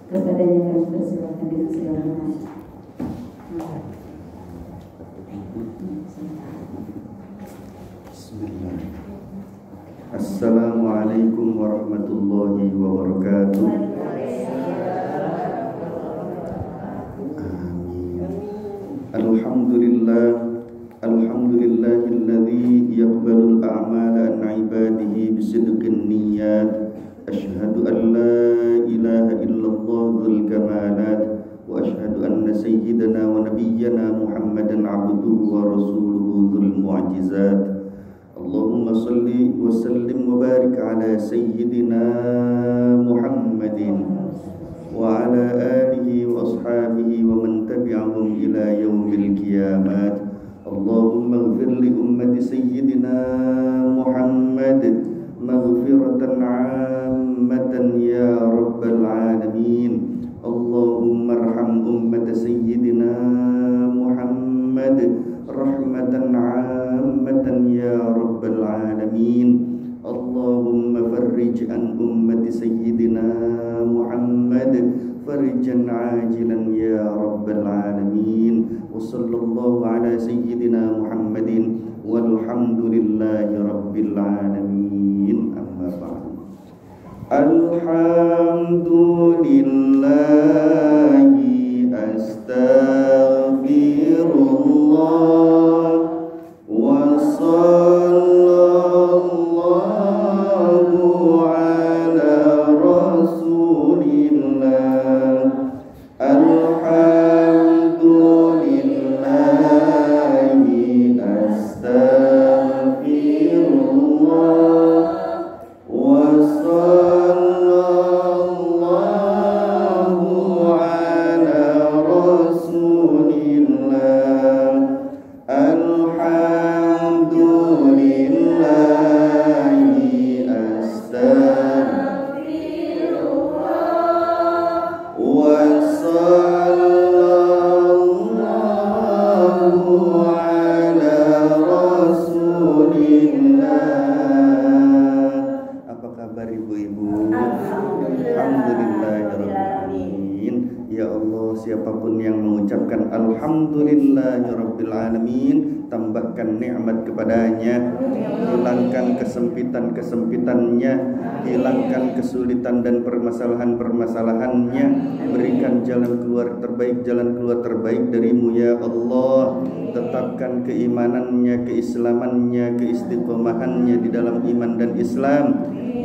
Kepadanya kami persilakan dengan segala hormat. Bismillah. Assalamualaikum warahmatullahi wabarakatuh. Amin. Alhamdulillahilladzi yaqbalul a'mala an ibadihi bisidqin niyyat. Asyhadu an la ilaha illallah dzul kamalat wa asyhadu anna sayyidana wa nabiyyana Muhammadan abduhu wa rasuluhu dzul mu'jizat. Allahumma salli wa sallim wa barik ala sayyidina Muhammadin wa ala alihi wa ashabihi wa man tabi'ahum ila yaumil qiyamah. Allahumma ighfir li ummati sayyidina Muhammad maghfiratan 'ammatan ya rabbal alamin. Allahumma arham ummata sayyidina Muhammad rahmatan 'ammatan ya rabbal alamin. Allahumma farrij an ummati sayyidina Muhammad farjan 'ajilan ya rabbal alamin. Wa sallallahu ala sayyidina Muhammadin walhamdulillahi rabbil alamin. Amma ba'du. Alhamdulillahi astaghfirullah wa sallallahu ala rasulillah. Alhamdulillahi astaghfirullah wa sallallahu ala rasulillah. Alhamdulillahi astaghfirullah wa sallallahu ala rasulillah. Apa kabar ibu-ibu? Alhamdulillahirrahmanirrahim. Ya Allah, siapapun yang mengucapkan Alhamdulillahirrahmanirrahim, tambahkan nikmat kepadanya, hilangkan kesempitan-kesempitannya, hilangkan kesulitan dan permasalahan-permasalahannya, berikan jalan keluar terbaik darimu ya Allah. Tetapkan keimanannya, keislamannya, keistiqomahannya di dalam iman dan Islam,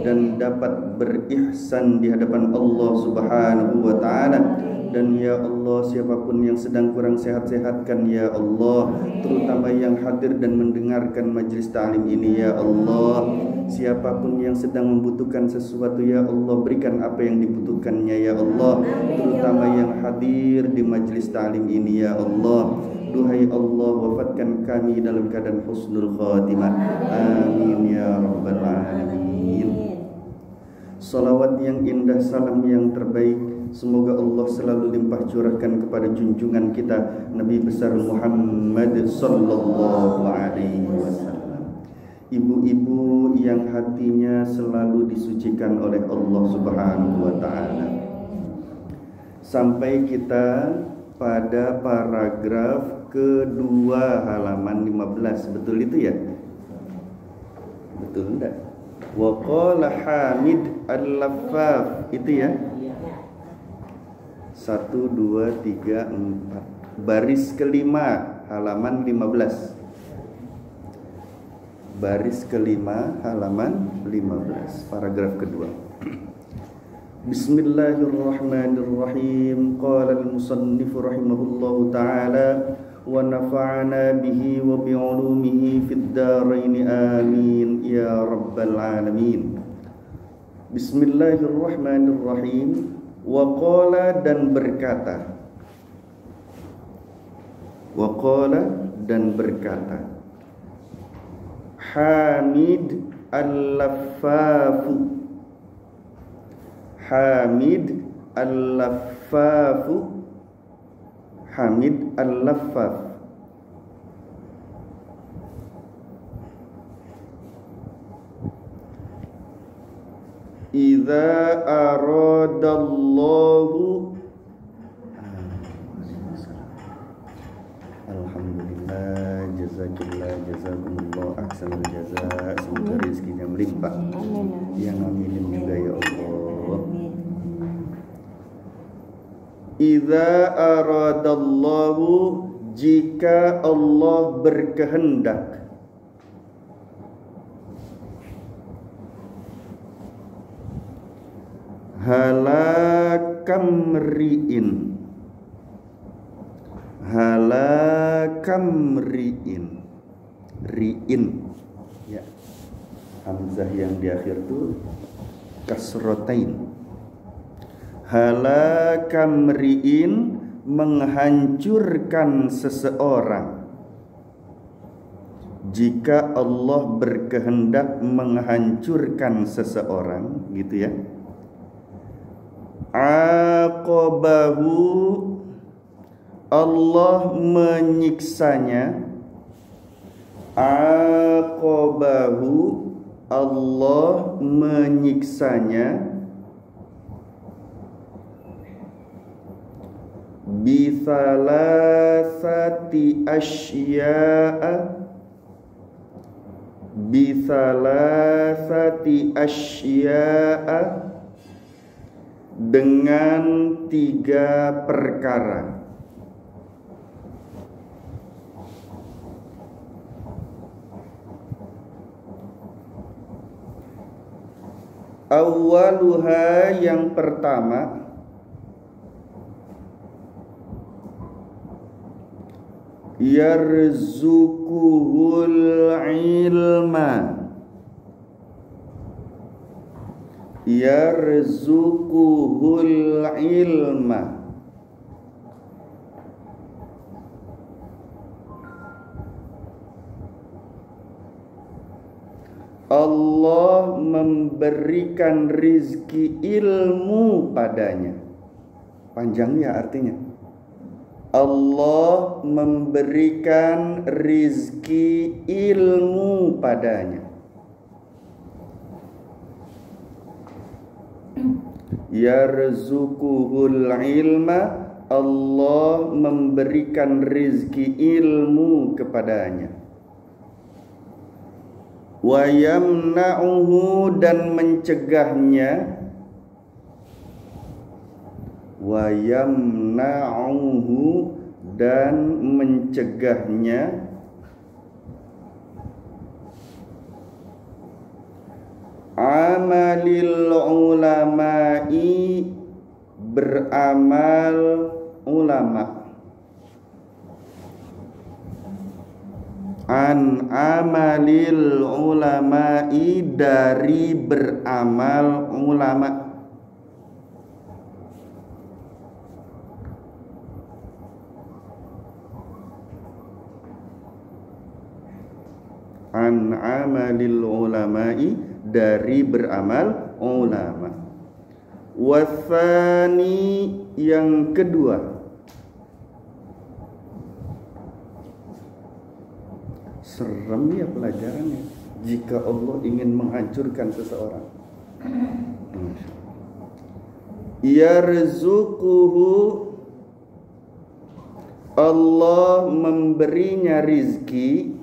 dan dapat berihsan di hadapan Allah Subhanahu wa ta'ala. Dan ya Allah, siapapun yang sedang kurang sehat-sehatkan ya Allah, terutama yang hadir dan mendengarkan majlis ta'lim ini ya Allah. Siapapun yang sedang membutuhkan sesuatu ya Allah, berikan apa yang dibutuhkannya ya Allah, terutama yang hadir di majlis ta'lim ini ya Allah. Duhai Allah, wafatkan kami dalam keadaan husnul khatimah. Amin ya rabbal alamin. Salawat yang indah, salam yang terbaik, semoga Allah selalu limpah curahkan kepada junjungan kita Nabi besar Muhammad sallallahu alaihi wasallam. Ibu-ibu yang hatinya selalu disucikan oleh Allah Subhanahu wa ta'ala. Sampai kita pada paragraf kedua halaman 15. Betul itu ya? Betul enggak? Wa qala Hamid al-Laffaf, itu ya? 1, 2, 3, 4. Baris kelima halaman 15. Baris kelima halaman 15, paragraf kedua. Bismillahirrahmanirrahim. Qala al-musannif rahimahullahu ta'ala wa nafa'ana bihi wa bi'ulumihi fid darain amin ya rabbal alamin. Bismillahirrahmanirrahim. Wa qala, dan berkata, wa qala, dan berkata, Hamid al-Laffafu, Hamid al-Laffafu, Hamid al-Laffaf. Idza aradallahu Jazakillah, jazakumullah ahsanul jazaa. Semoga rezekinya melimpah. Yang aminin juga ya Allah. Idza aradallahu, jika Allah berkehendak, halakamri'in, ri'in ya, hamzah yang di akhir itu kasrotain. Halakamri'in, menghancurkan seseorang. Jika Allah berkehendak menghancurkan seseorang, gitu ya. Aqabahu, Allah menyiksanya. Aqabahu, Allah menyiksanya. Bithalasati asya'a, dengan 3 perkara. Awwaluha, yang pertama, yarzuquhul ilma, yarzuquhul ilma, Allah memberikan rizki ilmu padanya. Panjang ya artinya. Allah memberikan rizki ilmu padanya. Yarzuquhul ilma, Allah memberikan rizki ilmu kepadanya. Wa yamna'uhu, dan mencegahnya. Wa yamna'uhu, dan mencegahnya. Amalil ulama'i, beramal ulama. An amalil ulama'i, dari beramal ulama. An amalil ulama'i, dari beramal ulama. Wathani, yang kedua, serem ya pelajarannya jika Allah ingin menghancurkan seseorang. Yarzuquhu, Allah memberinya rizki.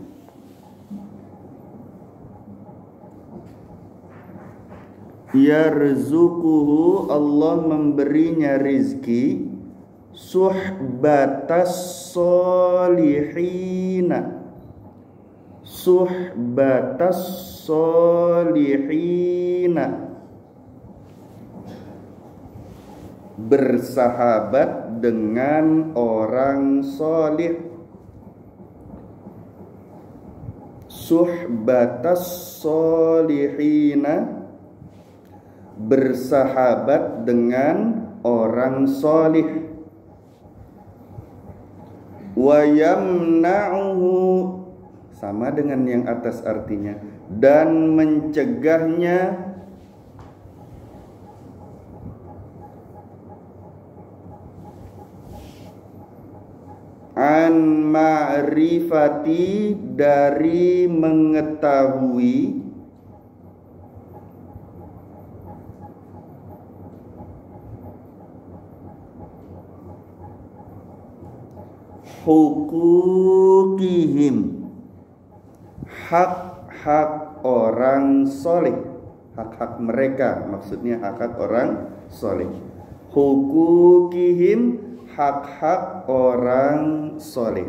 Yarzuquhu, Allah memberinya rizki. Suhbatas solihina, suhbatas solihina, bersahabat dengan orang solih. Suhbatas solihina, bersahabat dengan orang solih. Wa yamna'uhu, sama dengan yang atas artinya, dan mencegahnya. An ma'rifati, dari mengetahui. hukukihim, hak-hak orang soleh, hak-hak mereka, maksudnya hak-hak orang soleh. Hukukihim, hak-hak orang soleh.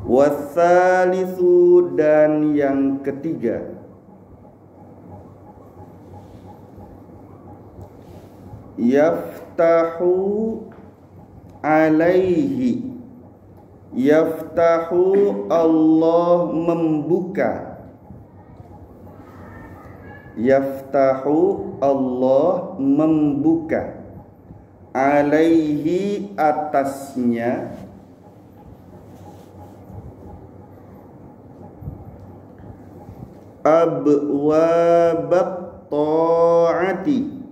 Watsalitsu, dan yang ketiga, yaftahu alaihi, yaftahu Allah membuka, yaftahu Allah membuka, alaihi atasnya, abwabat ta'ati,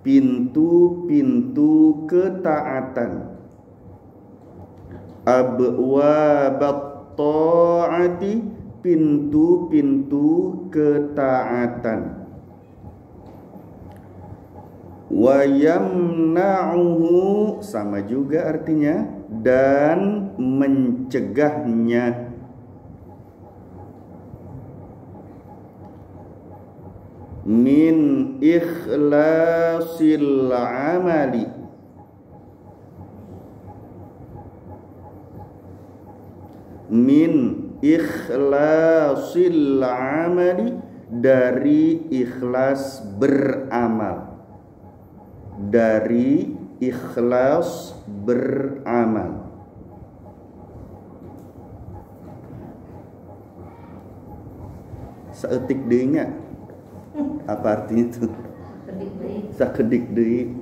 pintu-pintu ketaatan. Abwabat ta'ati, pintu-pintu ketaatan. Wa yamna'uhu, sama juga artinya, dan mencegahnya. Min ikhlasil amali, min ikhlasil amali, dari ikhlas beramal, dari ikhlas beramal. Saeutik deui nya, apa artinya itu? Sakedik deui.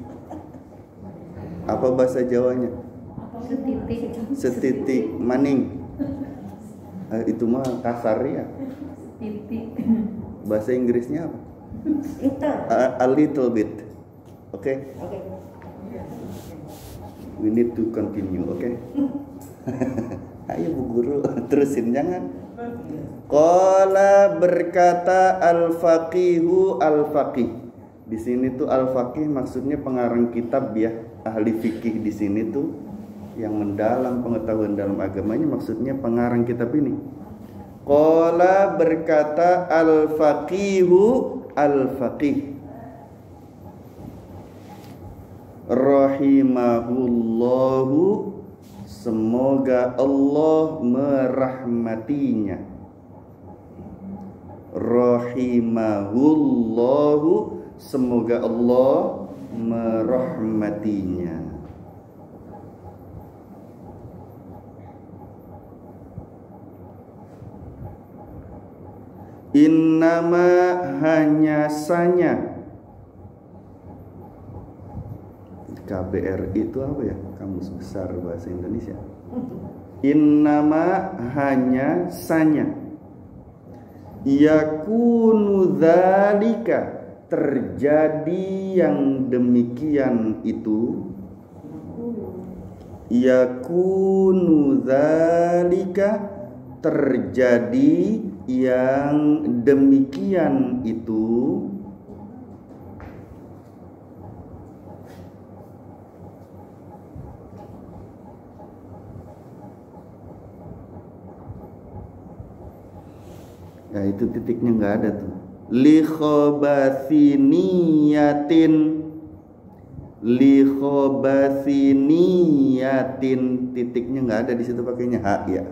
Apa bahasa Jawanya? Setitik maning. Itu mah kasar ya. Bahasa Inggrisnya apa? A little bit. Oke. We need to continue, oke? Ayo Bu Guru, terusin jangan. Qala, berkata al-faqihu, al-faqih. Di sini tuh al-faqih maksudnya pengarang kitab ya, ahli fikih di sini tuh yang mendalam pengetahuan dalam agamanya, maksudnya pengarang kitab ini. Qala, berkata al-faqihu, al-faqih. Rahimahullahu, semoga Allah merahmatinya. Rahimahullahu, semoga Allah merahmatinya. Innama, hanya sanya. KBRI itu apa ya? Kamus Besar Bahasa Indonesia. Innama, hanya sanya. Yakunu dzalika, terjadi yang demikian itu. Yakunu dzalika, terjadi yang demikian itu. Ya itu titiknya nggak ada tuh. Li khabathi niyatin, li khabathi niyatin, titiknya nggak ada di situ, pakainya ha ya.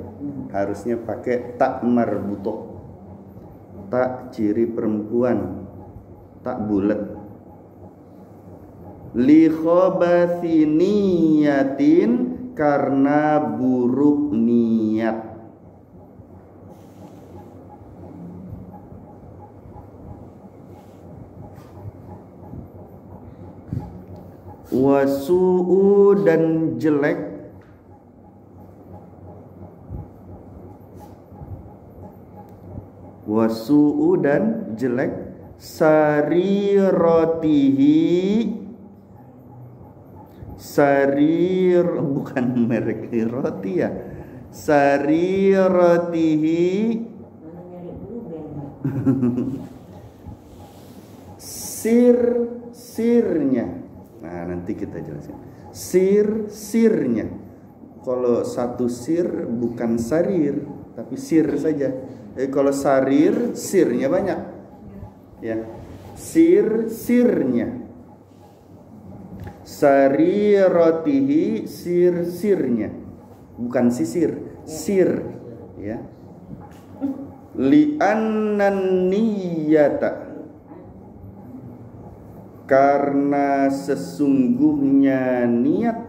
Harusnya pakai tak marbutoh, tak ciri perempuan, tak bulat. Li khabathi niyatin, karena buruk niat. Wasu'u, dan jelek. Wasu'u, dan jelek. Sarirotihi, bukan merek roti ya. Sarirotihi, sirnya. Nah nanti kita jelasin. sirnya. Kalau satu sir bukan sarir, tapi sir saja. Kalau sarir, sirnya banyak. Ya, sirnya. Sariratihi, sirnya. Bukan sisir, sir. Ya. Li'annan niyata, karena sesungguhnya niat.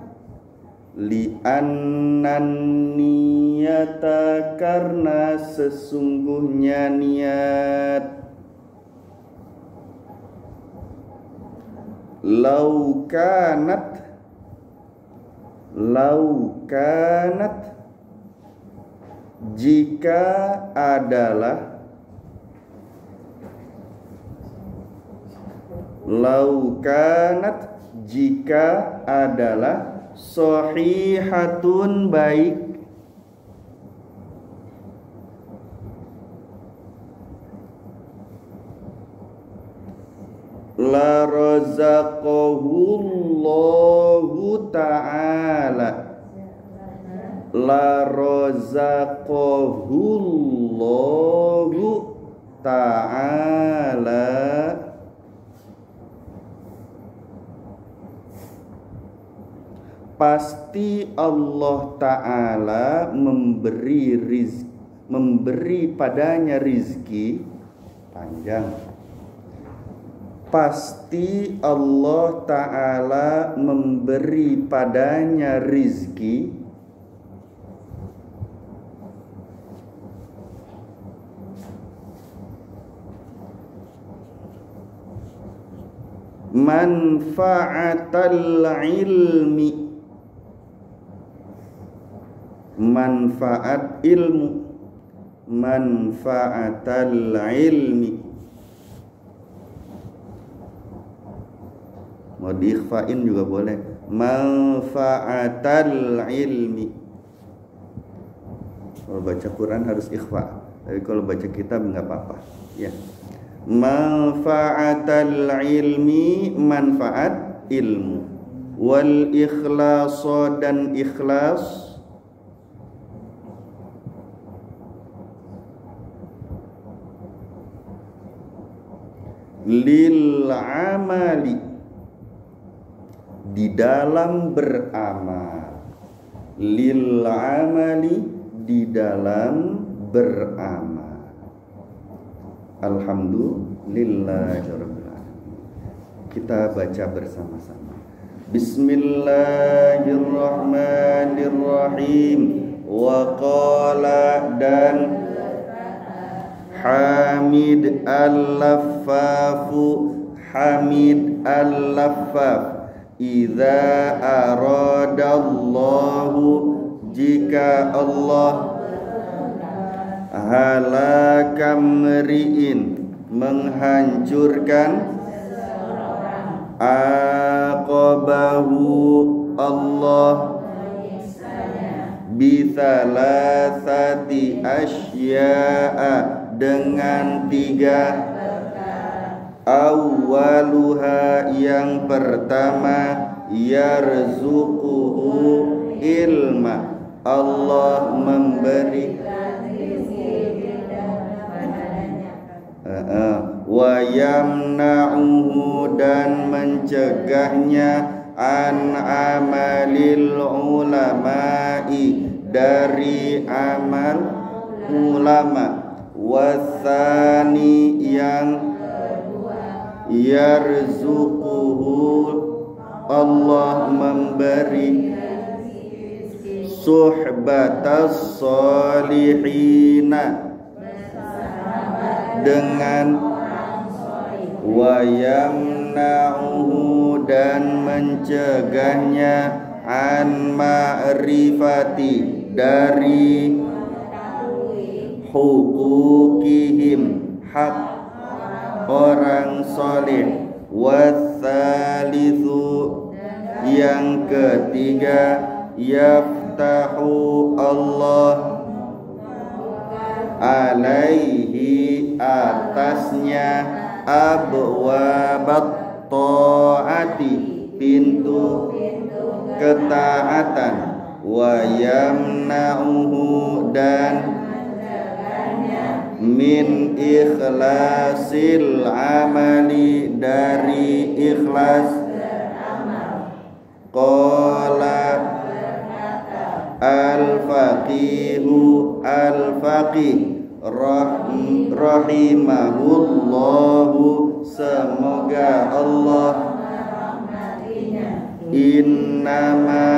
Li'annan niyata, karena sesungguhnya niat. Lau kanat, jika adalah. Lau kanat, jika adalah. Shahihatun, baik. La razaqahullahu ta'ala. La razaqahullahu ta'ala. Pasti Allah Ta'ala memberi padanya rizki panjang. Pasti Allah Ta'ala memberi padanya rizki manfaatal ilmi, manfaat ilmu, manfaatal ilmi. Mau diikhfain juga boleh, manfaatal ilmi. Kalau baca Quran harus ikhfa, tapi kalau baca kitab nggak apa-apa. Ya, manfaatal ilmi, manfaat ilmu. Wal ikhlas, dan ikhlas. Lil amali, di dalam beramal. Lil amali, di dalam beramal. Alhamdulillahirabbil alamin. Kita baca bersama-sama. Bismillahirrahmanirrahim. Wa qala, dan Hamid al-Laffafu, Hamid al-Laffaf. Idza aradallahu, jika Allah. Halakamri'in, menghancurkan. Aqabahu, Allah bithalasati asya'a, dengan 3. Awwaluha, yang pertama. Yarzuquhu ilma, Allah memberi. Wa yamna'uhu, dan mencegahnya. An amalil ulama'i, dari amal ulama. Wasani, yang yarzuquhu, Allah memberi. Suhbatas solihina, dengan. Wa yamna'uhu, dan mencegahnya. An ma'rifati, dari hukukihim, hak orang soleh. Watsalitsu, yang ketiga. Yaftahu, Allah alaihi, atasnya. Abwabat ta'ati, pintu ketaatan, wa yamna'uhu dan min ikhlasil amali dari ikhlas. Qala al-faqihu al-faqih rahimahullahu, semoga Allah innama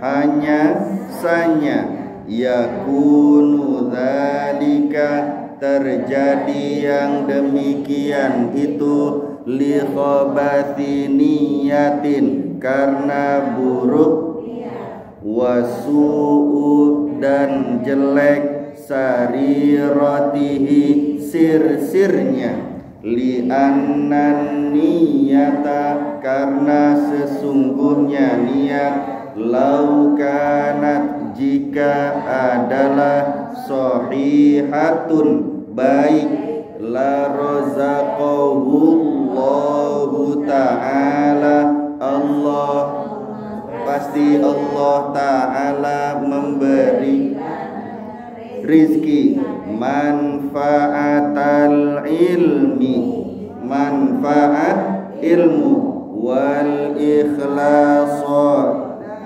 hanya sanya yakunu dzalika terjadi yang demikian itu li khabati niyatin karena buruk, wasu'u dan jelek, sariratihi sir-sirnya, li annan niyata karena sesungguhnya niat, laukanat jika adalah sahihatun baik, la razaqahullahu ta'ala Allah pasti Allah ta'ala memberi rizki manfaatal ilmi, manfaat ilmu, wal ikhlasa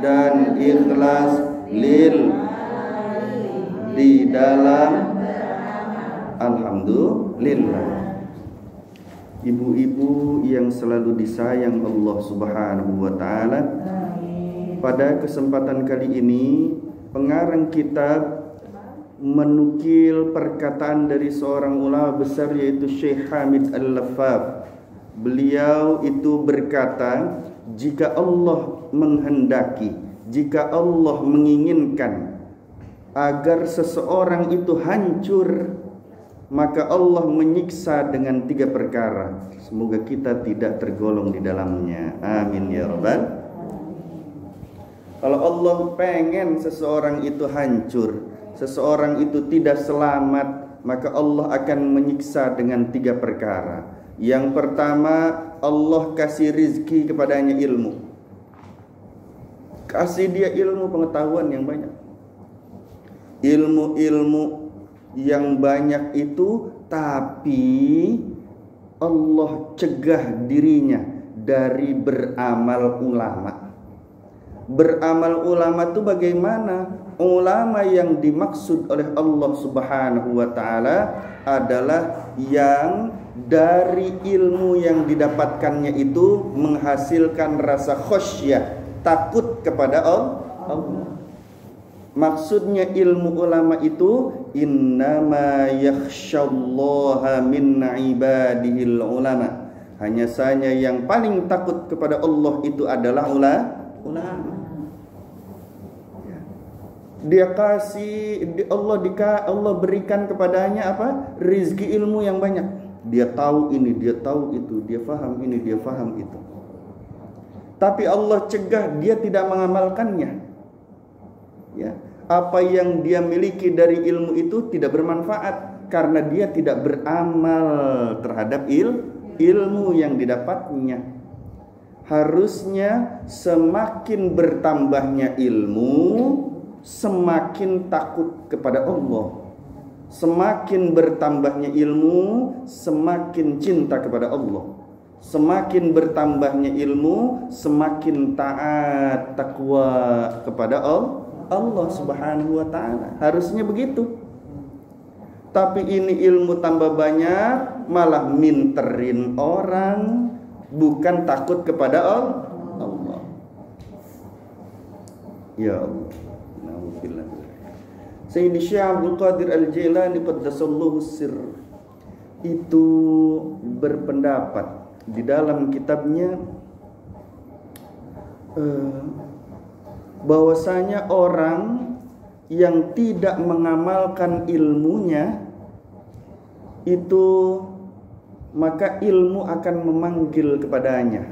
dan ikhlas, lil di dalam alhamdulillah. Ibu-ibu yang selalu disayang Allah Subhanahu wa taala, pada kesempatan kali ini pengarang kitab menukil perkataan dari seorang ulama besar yaitu Syekh Hamid Al-Laffaf. Beliau itu berkata, jika Allah menghendaki, jika Allah menginginkan agar seseorang itu hancur, maka Allah menyiksa dengan 3 perkara. Semoga kita tidak tergolong di dalamnya. Amin ya rabbal. Kalau Allah pengen seseorang itu hancur, seseorang itu tidak selamat, maka Allah akan menyiksa dengan 3 perkara. Yang pertama, Allah kasih rizki kepadanya ilmu. Kasih dia ilmu pengetahuan yang banyak. Ilmu-ilmu yang banyak itu, tapi Allah cegah dirinya dari beramal ulama. Beramal ulama itu bagaimana? Ulama yang dimaksud oleh Allah Subhanahu wa taala adalah yang dari ilmu yang didapatkannya itu menghasilkan rasa khasyah, takut kepada Allah. Maksudnya ilmu ulama itu innama yakhsyallaha min ibadihil ulama. Hanya saja yang paling takut kepada Allah itu adalah ulama. Dia kasih Allah berikan kepadanya apa? Rizki ilmu yang banyak. Dia tahu ini, dia tahu itu, dia faham ini, dia faham itu. Tapi Allah cegah dia tidak mengamalkannya. Ya, apa yang dia miliki dari ilmu itu tidak bermanfaat karena dia tidak beramal terhadap ilmu yang didapatnya. Harusnya semakin bertambahnya ilmu, semakin takut kepada Allah. Semakin bertambahnya ilmu, semakin cinta kepada Allah. Semakin bertambahnya ilmu, semakin taat, takwa kepada Allah Subhanahu wa taala. Harusnya begitu. Tapi ini ilmu tambah banyak, malah minterin orang, bukan takut kepada Allah. Ya Allah. Nauzubillah. Sayyidi Syekh Abdul Qadir Al-Jailani qaddasallahu sirr itu berpendapat di dalam kitabnya bahwasanya orang yang tidak mengamalkan ilmunya itu, maka ilmu akan memanggil kepadanya.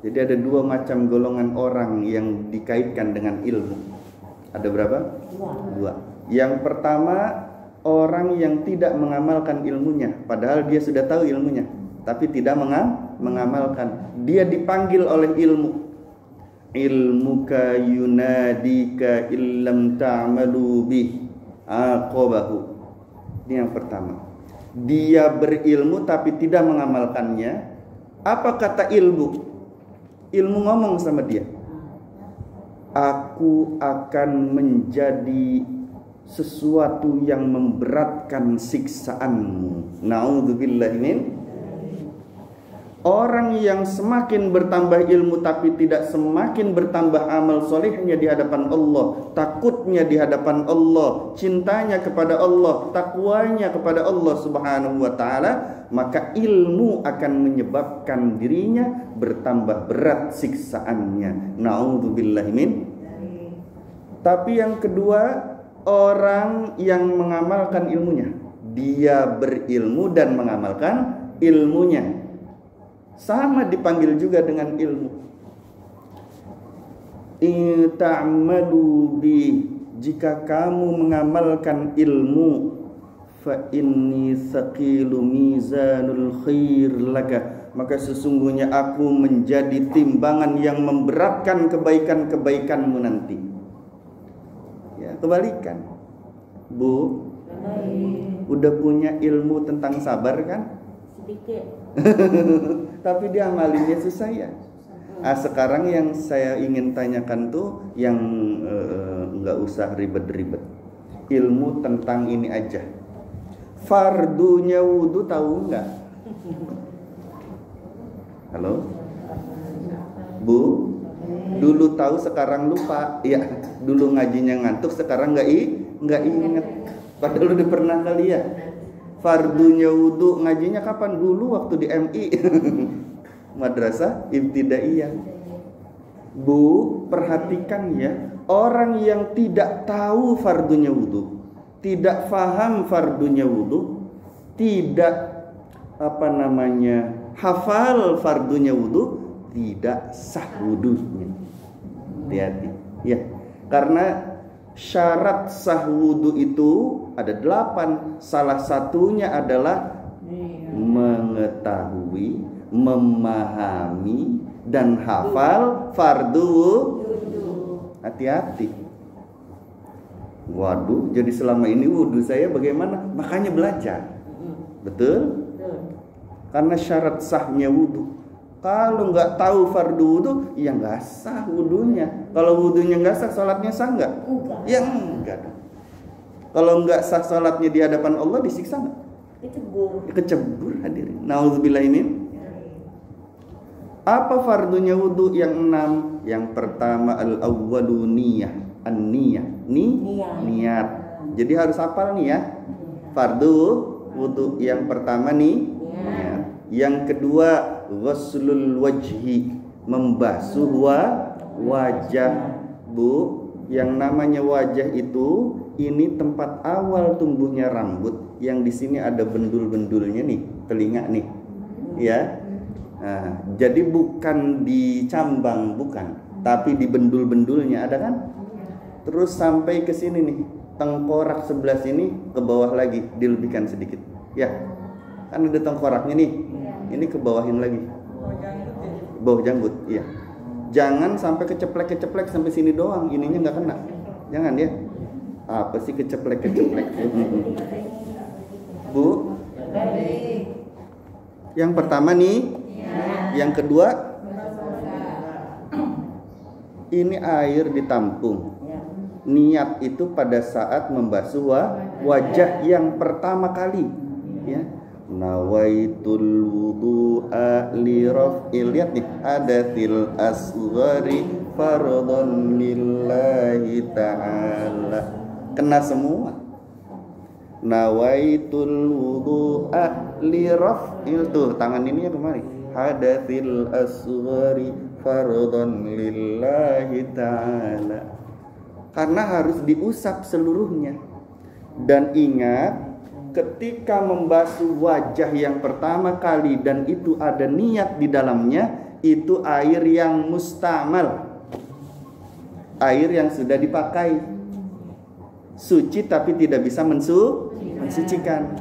Jadi ada 2 macam golongan orang yang dikaitkan dengan ilmu. Ada berapa? 2. Yang pertama, orang yang tidak mengamalkan ilmunya, padahal dia sudah tahu ilmunya, tapi tidak mengamalkan. Dia dipanggil oleh ilmu. ilmuka yunadika illam ta'malu bih aqabahu. Ini yang pertama. Dia berilmu tapi tidak mengamalkannya. Apa kata ilmu? Ilmu ngomong sama dia, aku akan menjadi sesuatu yang memberatkan siksaanmu. Na'udzubillah min. Orang yang semakin bertambah ilmu tapi tidak semakin bertambah amal solehnya di hadapan Allah, takutnya di hadapan Allah, cintanya kepada Allah, takwanya kepada Allah Subhanahu wa ta'ala, maka ilmu akan menyebabkan dirinya bertambah berat siksaannya. Na'udzubillah min. Tapi yang kedua, orang yang mengamalkan ilmunya, dia berilmu dan mengamalkan ilmunya, sama dipanggil juga dengan ilmu. Ta'malu bi, jika kamu mengamalkan ilmu, fa inni thaqilu mizanul khair laka, maka sesungguhnya aku menjadi timbangan yang memberatkan kebaikan-kebaikanmu nanti. Ya, kebalikan. Bu, udah punya ilmu tentang sabar kan? Sedikit. Tapi dia amalinnya susah ya. Sekarang yang saya ingin tanyakan tuh yang nggak usah ribet-ribet. Ilmu tentang ini aja. Fardunya wudu tahu nggak? Halo, Bu? Dulu tahu sekarang lupa. Ya, dulu ngajinya ngantuk, sekarang nggak inget. Padahal udah pernah kali ya. Fardunya wudu ngajinya kapan? Dulu waktu di MI. Madrasah Ibtidaiyah. Bu, perhatikan ya, orang yang tidak tahu fardunya wudu, tidak paham fardunya wudu, tidak hafal fardunya wudu, tidak sah wudunya. Hati-hati ya, karena syarat sah wudu itu ada 8. Salah satunya adalah mengetahui, memahami, dan hafal fardu. Hati-hati. Waduh, jadi selama ini wudu saya bagaimana? Makanya belajar. Betul? Karena syarat sahnya wudu. Kalau nggak tahu fardu wudu, ya nggak sah wudunya. Kalau wudunya nggak sah, salatnya sah nggak? Ya enggak. Kalau nggak sah salatnya di hadapan Allah, disiksa nggak? Kecebur hadirin. Nauzubillah min. Apa fardunya wudu yang 6? Yang pertama al-awwalu niyah, an-niyah, niat. Jadi harus hafal nih ya. Fardu wudu yang pertama nih niat. Yang kedua ghuslul wajhi, membasuh wajah. Bu, yang namanya wajah itu ini tempat awal tumbuhnya rambut. Yang di sini ada bendul-bendulnya nih, telinga nih. Ya. Nah, jadi bukan di cambang, bukan, tapi di bendul-bendulnya ada kan? Terus sampai ke sini nih, tengkorak sebelah sini ke bawah lagi, dilebihkan sedikit. Ya. Kan ada tengkoraknya nih. Ini ke bawahin lagi. Bawah janggut, iya. Jangan sampai keceplek sampai sini doang, ininya nggak kena. Jangan ya. Apa sih keceplek? Bu. Yang pertama nih. Yang kedua, ini air ditampung. Niat itu pada saat membasuh wajah yang pertama kali, ya. Nawaitul wudu'a li raf'il, lihat nih, hadatil asghari fardhon lillahi ta'ala. Kena semua. Nawaitul wudu'a li raf'il, tuh tangan ini ya kemari. Hadatil asghari fardhon lillahi ta'ala. Karena harus diusap seluruhnya. Dan ingat, ketika membasuh wajah yang pertama kali dan itu ada niat di dalamnya, itu air yang mustamal, air yang sudah dipakai, suci tapi tidak bisa mensucikan.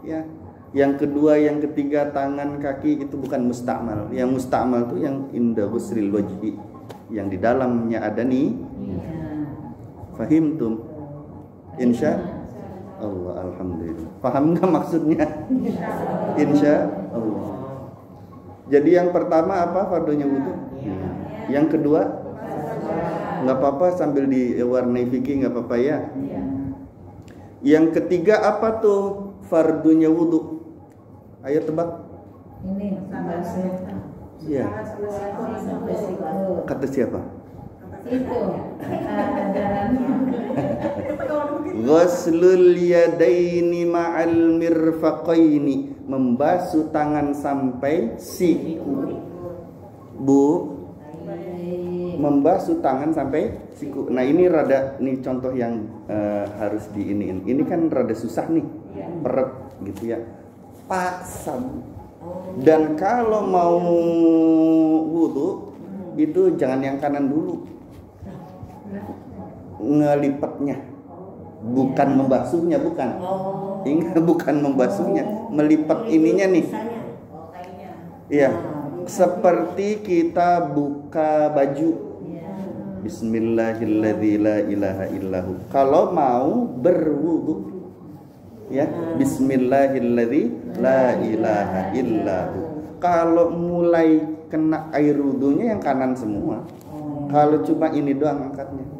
Ya. Yang kedua, yang ketiga, tangan, kaki itu bukan mustamal. Yang mustamal itu yang inda ghusril wajhi, yang di dalamnya ada nih. Fahimtum? Insya Allah, alhamdulillah. Paham nggak maksudnya? Insya Allah. Jadi yang pertama apa fardunya wudu? Yang kedua nggak apa-apa sambil diwarnai fikih nggak apa-apa ya. Yang ketiga apa tuh fardunya wudu? Ayo tebak. Ini Iya. Kata siapa? Itu Ghuslul yadaini ma'al mirfaqaini, membasuh tangan sampai siku. Bu, membasuh tangan sampai siku. Nah, ini contoh yang harus diiniin. Ini kan rada susah nih. Peret gitu ya. Paksa. Dan kalau mau wudu itu jangan yang kanan dulu. Ngelipatnya, bukan membasuhnya, bukan. Ingat, bukan membasuhnya, melipat ininya nih. Iya, seperti kita buka baju. Bismillahilladzi la ilaha illahu. Kalau mau berwudu, ya, Bismillahilladzi la ilaha illahu. Kalau mulai kena air wudunya yang kanan semua. Kalau cuma ini doang angkatnya.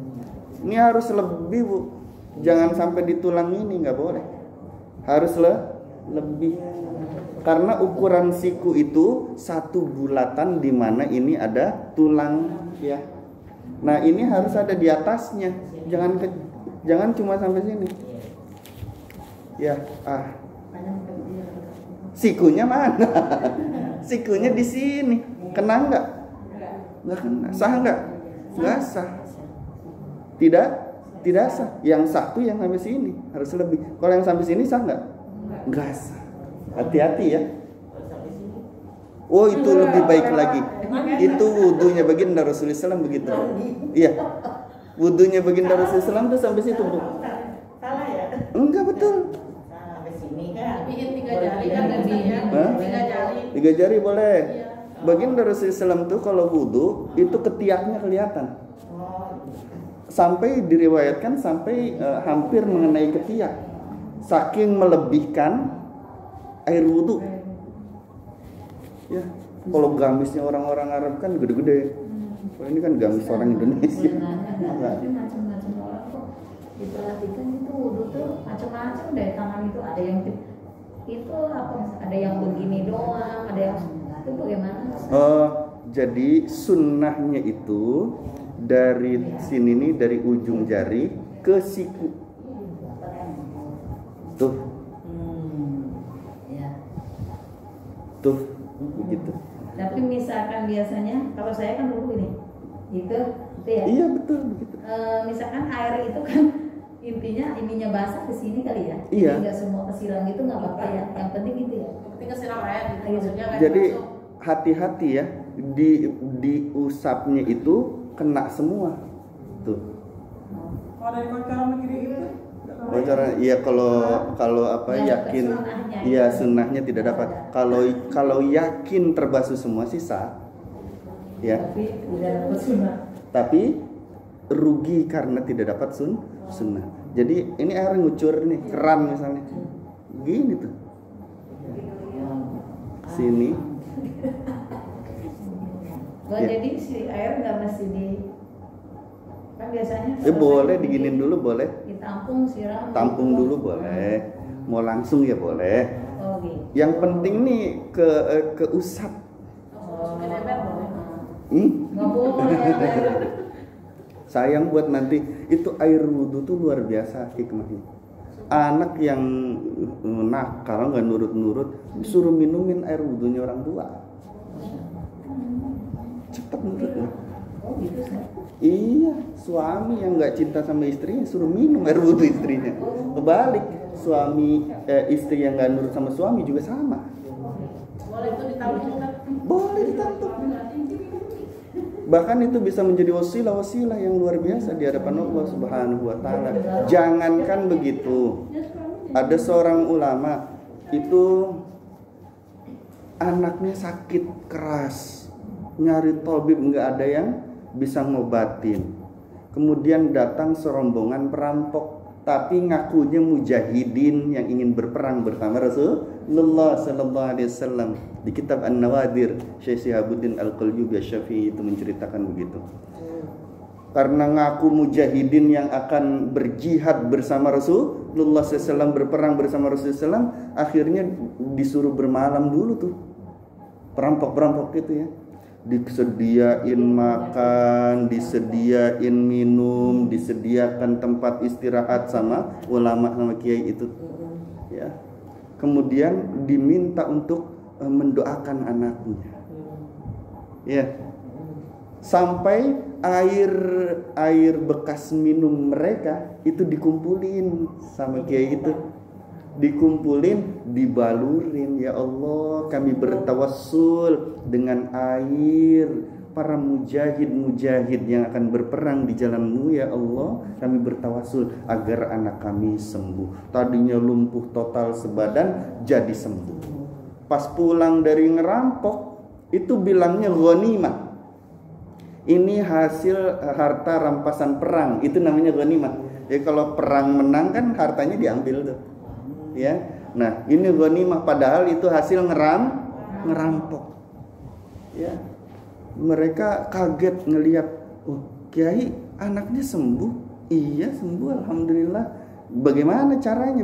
Ini harus lebih, Bu. Jangan sampai di tulang ini, nggak boleh. Harus lebih. Karena ukuran siku itu satu bulatan di mana ini ada tulang, ya. Nah, ini harus ada di atasnya. Jangan cuma sampai sini. Ya, Sikunya mana? Sikunya di sini. Kena nggak? Nggak kena. Sah nggak? Nggak sah. Tidak sah. Yang sah tuh yang sampai sini, harus lebih. Kalau yang sampai sini sah nggak? Nggak sah. Hati-hati ya. Oh, itu lebih baik lagi. Itu wudunya baginda Rasulullah SAW begitu. Iya. Wudunya baginda Rasulullah SAW tuh sampai situ, Bu. Salah ya? Enggak, betul. Sampai sini kan. bikin 3 jari kan lebih. 3 jari. 3 jari boleh. Baginda Rasulullah SAW tuh kalau wudu itu ketiaknya kelihatan. Sampai diriwayatkan sampai hampir mengenai ketiak. Saking melebihkan air wudu. Ya, kalau gamisnya orang-orang Arab kan gede-gede. Kalau ini kan gamis orang Indonesia. Tapi macam-macam orang kok diperhatikan itu wudu tuh macam-macam deh. Tangan itu ada yang itu apa? Ada yang begini doang, ada yang itu bagaimana? Jadi sunnahnya itu dari sini nih, dari ujung jari ke siku. Tuh. Ya. Tuh, begitu. Tapi misalkan biasanya kalau saya kan dulu ini, itu ya. Iya, betul begitu. Misalkan air itu kan intinya ininya basah ke sini kali ya. Iya. Jadi nggak semua kesiram gitu nggak apa-apa ya. Yang penting gitu ya. Penting kesiram air gitu. Maksudnya kayak Jadi masuk. hati-hati ya, di usapnya itu kena semua. Tuh. Kalau dari kocoran kiri gitu. Bocoran, iya kalau apa Nggak yakin, dapat sunnahnya. iya sunnahnya tidak dapat. Kalau yakin terbasuh semua sisa, ya. Tapi udah dapat sunnah. Tapi rugi karena tidak dapat sunnah. Jadi ini air ngucur nih, keran misalnya, gini tuh, sini. Wah, Ya. jadi si air nggak mesti di kan biasanya Boleh diginin dulu, boleh. ditampung siram. Tampung dulu boleh. Mau langsung ya boleh. Oh gitu. Yang penting nih ke usap. Oh, Hmm? nggak boleh. Sayang buat nanti. Itu air wudhu tuh luar biasa hikmahnya. Anak yang nakal nggak nurut-nurut disuruh minumin air wudhunya orang tua. Cepet nurutnya. Oh gitu sih. Iya, suami yang nggak cinta sama istrinya suruh minum air wudhu istrinya. Kebalik, istri yang nggak nurut sama suami juga sama. Boleh itu ditampung kan? Boleh ditampung. Bahkan itu bisa menjadi wasilah yang luar biasa di hadapan Allah Subhanahu wa taala. Jangankan begitu. Ada seorang ulama itu anaknya sakit keras. Nyari tabib nggak ada yang bisa ngobatin. Kemudian datang serombongan perampok, tapi ngakunya mujahidin yang ingin berperang bersama Rasulullah sallallahu alaihi wasallam. Di kitab An-Nawadir, Syekh Syihabuddin Al-Qalyubi Asy-Syafi'i itu menceritakan begitu. Karena ngaku mujahidin yang akan berjihad bersama Rasulullah SAW, berperang bersama Rasulullah SAW, akhirnya disuruh bermalam dulu tuh perampok-perampok itu ya. Disediain makan, disediain minum, disediakan tempat istirahat sama ulama sama kiai itu ya. Kemudian diminta untuk mendoakan anaknya ya. Sampai air bekas minum mereka itu dikumpulin sama kiai itu, dikumpulin, dibalurin. Ya Allah, kami bertawassul dengan air para mujahid-mujahid yang akan berperang di jalan-Mu ya Allah. Kami bertawassul agar anak kami sembuh. Tadinya lumpuh total sebadan jadi sembuh. Pas pulang dari ngerampok itu bilangnya ghanimah. Ini hasil harta rampasan perang, itu namanya ghanimah. Ya kalau perang menang kan hartanya diambil tuh. Ya. Nah, ini ghanimah padahal itu hasil ngerampok. Ya. Mereka kaget ngelihat, "Oh, Kiai anaknya sembuh." Iya, sembuh alhamdulillah. Bagaimana caranya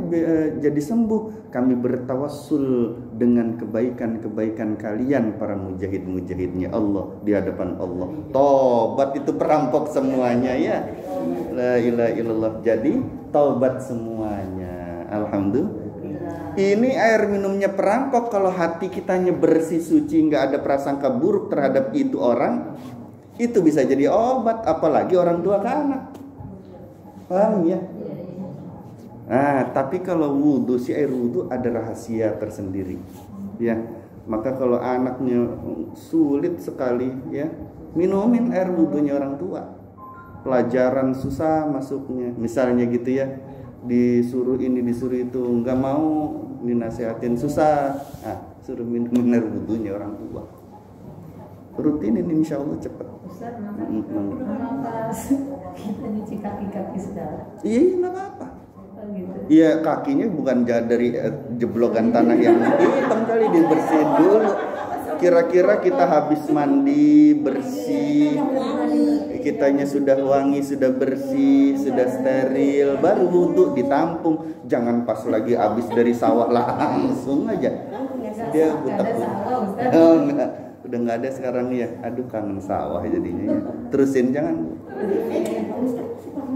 jadi sembuh? Kami bertawassul dengan kebaikan-kebaikan kalian para mujahid-mujahidnya Allah di hadapan Allah. Tobat itu perampok semuanya ya. La ilaha illallah. Jadi taubat semuanya. Alhamdulillah. Ini air minumnya perampok. Kalau hati kitanya bersih suci, nggak ada prasangka buruk terhadap itu orang, itu bisa jadi obat. Apalagi orang tua ke anak. Paham ya? Nah, tapi kalau wudhu, si air wudhu ada rahasia tersendiri, ya. Maka kalau anaknya sulit sekali, ya, minumin air wudhunya orang tua. Pelajaran susah masuknya, misalnya gitu ya, disuruh ini disuruh itu, nggak mau dinasihatin susah, suruh minumin air wudhunya orang tua. Rutinin insya Allah cepat. Ustaz, pas kita nyuci kaki-kaki saudara. Iya, nggak apa-apa. Gitu. Iya, kakinya bukan dari jeblogan tanah yang hitam kali, dibersihin dulu. Kira-kira kita habis mandi bersih, kitanya sudah wangi, sudah bersih, sudah steril, baru wudhu ditampung. Jangan pas lagi habis dari sawah langsung aja. Dia butak. Oh, enggak. Udah nggak ada sekarang ya. Aduh, kangen sawah jadinya. Terusin jangan.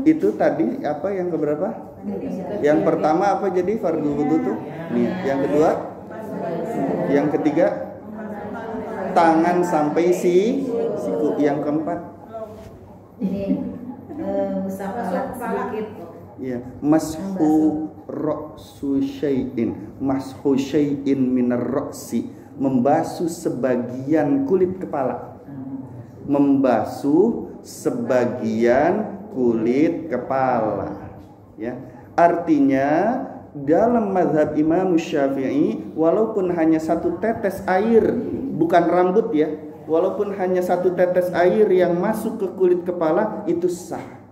Itu tadi apa yang keberapa? Yang pertama apa jadi fardu wudu tuh? Nih, yang kedua, yang ketiga tangan sampai siku. Yang keempat Ini musafah sedikit. ya, mashu ra'su syai'in, mashu syai'in minar ra'si, membasuh sebagian kulit kepala. Membasuh sebagian kulit kepala. Ya, artinya dalam mazhab Imam Syafi'i, walaupun hanya satu tetes air, bukan rambut ya, walaupun hanya satu tetes air yang masuk ke kulit kepala itu sah.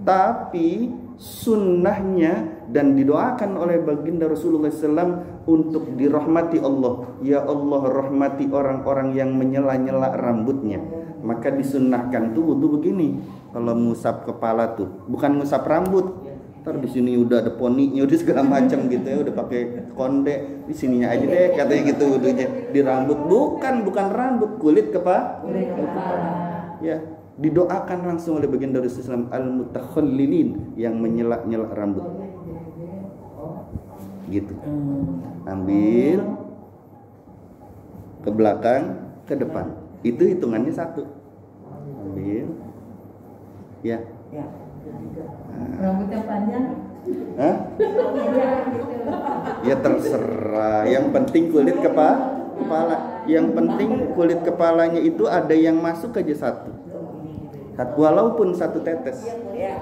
Tapi sunnahnya dan didoakan oleh baginda Rasulullah SAW untuk dirahmati Allah. Ya Allah, rahmati orang-orang yang menyela-nyela rambutnya. Maka disunnahkan tuh wudu begini. Kalau ngusap kepala tuh, bukan ngusap rambut. Ntar di sini udah ada poninya, udah segala macam gitu ya, udah pakai konde, di sininya aja deh katanya gitu wudunya. Di rambut, bukan rambut, kulit kepala. Ya, didoakan langsung oleh baginda Rasulullah al-mutakhallilin, yang menyela-nyela rambut. Gitu. Ambil ke belakang, ke depan. Itu hitungannya satu. Ambil. Ya. Rambutnya panjang. Hah? Ya terserah. Yang penting kulit kepala. Yang penting kulit kepalanya itu ada yang masuk aja satu. Walaupun satu tetes. Ya.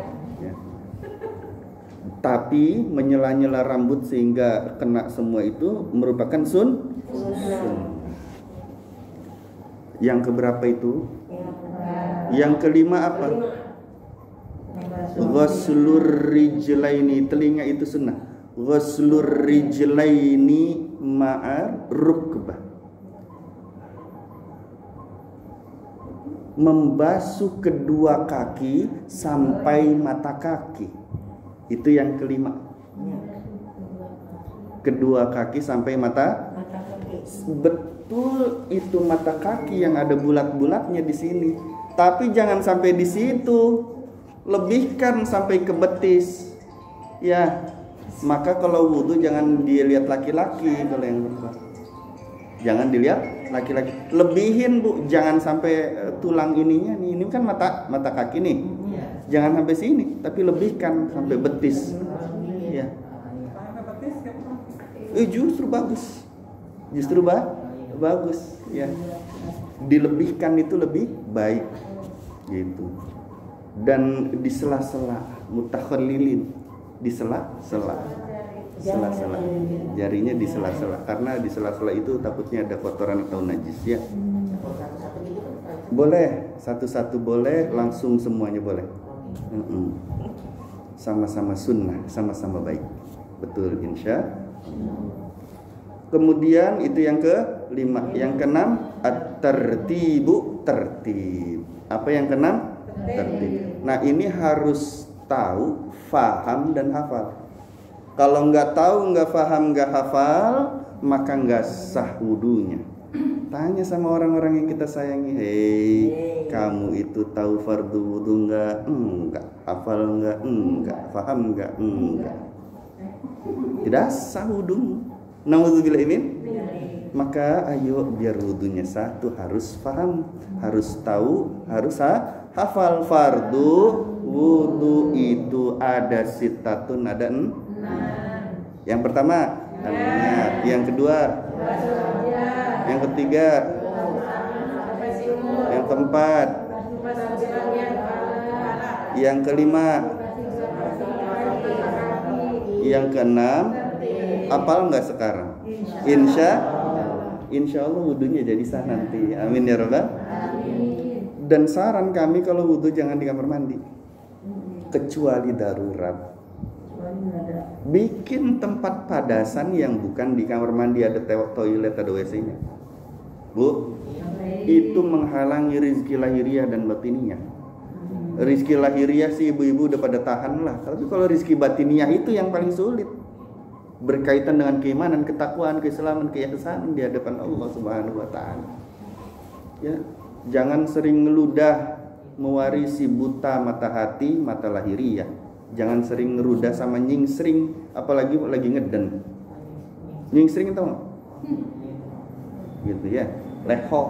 Tapi menyela-nyela rambut sehingga kena semua itu merupakan sun. Yang keberapa itu? Yang kelima apa? Ghuslur rijlaini, telinga itu sunnah. Ghuslur rijlaini ma'ar rukbah, membasuh kedua kaki sampai mata kaki. Itu yang kelima. Kedua kaki sampai mata kaki. Betul, itu mata kaki yang ada bulat-bulatnya di sini. Tapi jangan sampai di situ, lebihkan sampai ke betis. Ya, maka kalau wudhu jangan dilihat laki-laki kalau yang berbuat. Jangan dilihat laki-laki. Lebihin Bu, jangan sampai tulang ininya nih. Ini kan mata kaki nih. Jangan sampai sini, tapi lebihkan sampai betis. Ya. Justru bagus. Justru bagus, ya. Dilebihkan itu lebih baik. Gitu. Dan di sela-sela, mutakhallilin, di sela-sela. Sela-sela, jarinya di sela-sela, karena di sela-sela itu takutnya ada kotoran atau najis, ya. Boleh satu-satu, boleh langsung semuanya boleh. Sama-sama sunnah, sama-sama baik, betul, insya. Kemudian itu yang kelima. Yang keenam, at-tertibu, tertib. Apa yang keenam? Tertib. Nah, ini harus tahu, faham dan hafal. Kalau nggak tahu, nggak paham, nggak hafal, maka nggak sah wudunya. Tanya sama orang-orang yang kita sayangi, hei, kamu itu tahu fardu wudu nggak? Enggak. Hafal nggak? Enggak. Paham nggak? Enggak. Tidak sah wudu. Nauzubillah min. Maka ayo biar wudunya sah tuh harus paham, harus tahu, harus hafal. Fardu wudu itu ada sitatun, ada yang pertama niat, yang kedua, yang ketiga, yang keempat, yang kelima, yang keenam. Apal nggak sekarang? Insya Allah wudunya jadi sah nanti. Amin ya Rabbal. Dan saran kami kalau wudu jangan di kamar mandi, kecuali darurat. Bikin tempat padasan yang bukan di kamar mandi, ada toilet, ada WC-nya. Bu, itu menghalangi rizki lahiriah dan batiniah. Rizki lahiriah sih ibu-ibu udah pada tahan lah. Tapi kalau rizki batiniah itu yang paling sulit. Berkaitan dengan keimanan, ketakwaan, keislaman, keihsanan di hadapan Allah Subhanahu wa taala. Ya, jangan sering ngeludah mewarisi buta mata hati, mata lahiriah. Jangan sering ngerudah sama nyingsring, apalagi lagi ngeden. Nyingsring tahu nggak? Gitu ya, leho.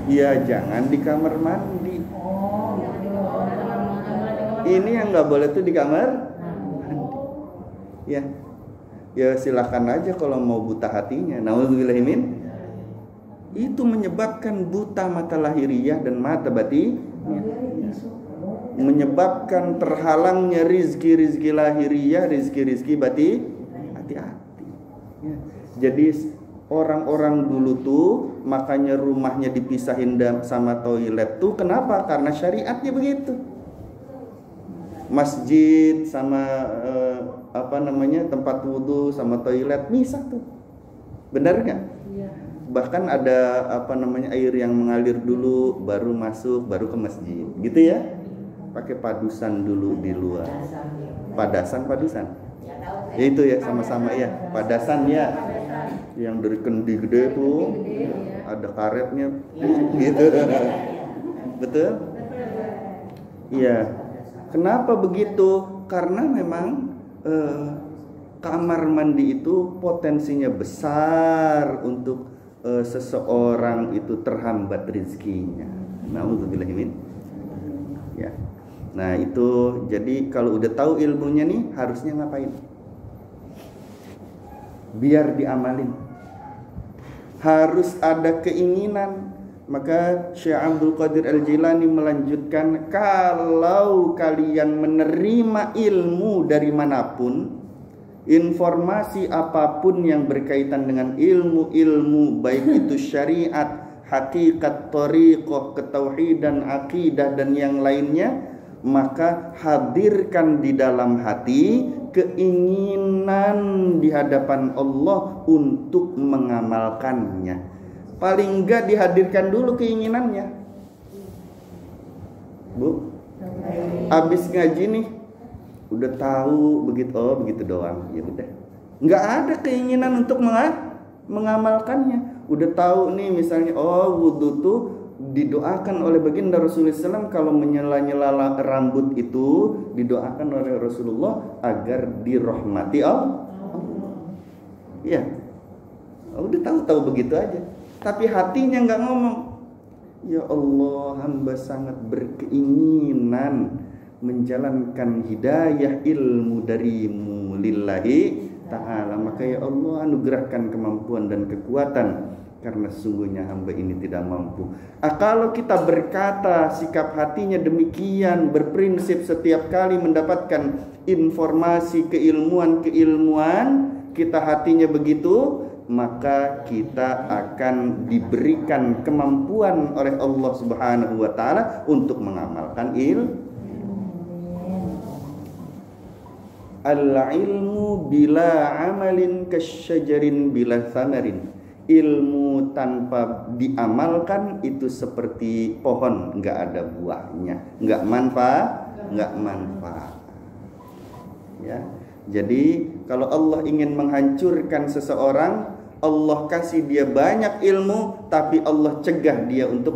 Iya, jangan di kamar mandi. Ini yang nggak boleh tuh di kamar mandi. Ya silakan aja kalau mau buta hatinya. Nauzubillah min. Itu menyebabkan buta mata lahiriah dan mata batin. Menyebabkan terhalangnya rizki lahiriah, rizki batin. Hati-hati. Ya. Jadi orang-orang dulu tuh makanya rumahnya dipisahin sama toilet tuh kenapa? Karena syariatnya begitu. Masjid sama tempat wudhu sama toilet misah tuh. Benar nggak? Iya. Bahkan ada air yang mengalir dulu baru masuk, baru ke masjid gitu ya. Pakai padusan dulu di luar. Padusan ya itu ya, sama-sama ya, padasan ya, yang dari kendi gede tuh ada karetnya gitu. Betul? Iya. Kenapa begitu? Karena memang kamar mandi itu potensinya besar untuk seseorang itu terhambat rezekinya. Nauzubillah min. Ya. Nah itu, jadi kalau udah tahu ilmunya nih harusnya ngapain? Biar diamalin. Harus ada keinginan. Maka Syekh Abdul Qadir Al-Jilani melanjutkan, kalau kalian menerima ilmu dari manapun, informasi apapun yang berkaitan dengan ilmu-ilmu, baik itu syariat, hakikat thariqah, ketauhidan, akidah dan yang lainnya, maka hadirkan di dalam hati keinginan di hadapan Allah untuk mengamalkannya. Paling enggak dihadirkan dulu keinginannya. Bu, habis ngaji nih, udah tahu begitu, oh begitu doang, ya udah. Enggak ada keinginan untuk mengamalkannya. Udah tahu nih misalnya, oh wudu tuh didoakan oleh baginda Rasulullah SAW kalau menyela-nyela rambut itu didoakan oleh Rasulullah agar dirahmati Allah. Ya, udah tahu begitu aja. Tapi hatinya nggak ngomong. Ya Allah, hamba sangat berkeinginan menjalankan hidayah ilmu darimu lillahi ta'ala. Maka ya Allah anugerahkan kemampuan dan kekuatan, karena sungguhnya hamba ini tidak mampu. Kalau kita berkata sikap hatinya demikian, berprinsip setiap kali mendapatkan informasi keilmuan, kita hatinya begitu, maka kita akan diberikan kemampuan oleh Allah Subhanahu wa taala untuk mengamalkan al-ilmu bila amalin kasyajarin bila thamarin. Ilmu tanpa diamalkan itu seperti pohon, nggak ada buahnya, nggak manfaat. Ya, jadi kalau Allah ingin menghancurkan seseorang, Allah kasih dia banyak ilmu, tapi Allah cegah dia untuk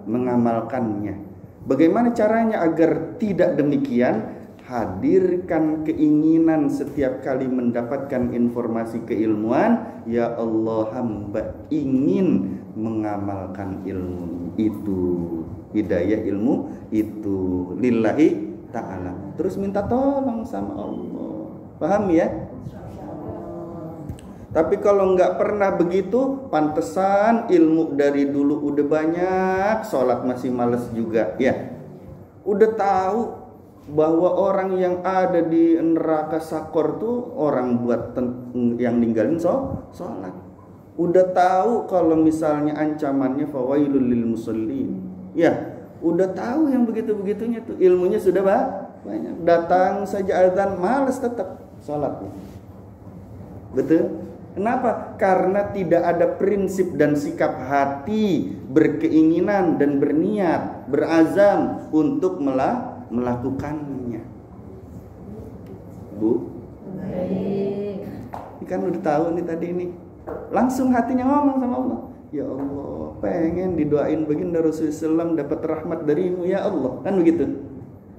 mengamalkannya. Bagaimana caranya agar tidak demikian? Hadirkan keinginan setiap kali mendapatkan informasi keilmuan. Ya Allah, hamba ingin mengamalkan ilmu itu, hidayah ilmu itu lillahi ta'ala. Terus minta tolong sama Allah. Paham ya? Tapi kalau nggak pernah begitu, pantesan ilmu dari dulu udah banyak, sholat masih males juga. Ya, udah tahu bahwa orang yang ada di neraka sakor tuh orang buat yang ninggalin sholat. Udah tahu kalau misalnya ancamannya fawailul lil musallin. Ya, udah tahu yang begitu-begitunya tuh, ilmunya sudah banyak. Datang saja azan malas tetap sholatnya. Betul? Kenapa? Karena tidak ada prinsip dan sikap hati, berkeinginan dan berniat, berazam untuk melakukannya. Bu, baik. Ini kan udah tahu nih tadi ini. Langsung hatinya ngomong sama Allah. Ya Allah, pengen didoain baginda Rasulullah SAW dapat rahmat darimu ya Allah. Kan begitu.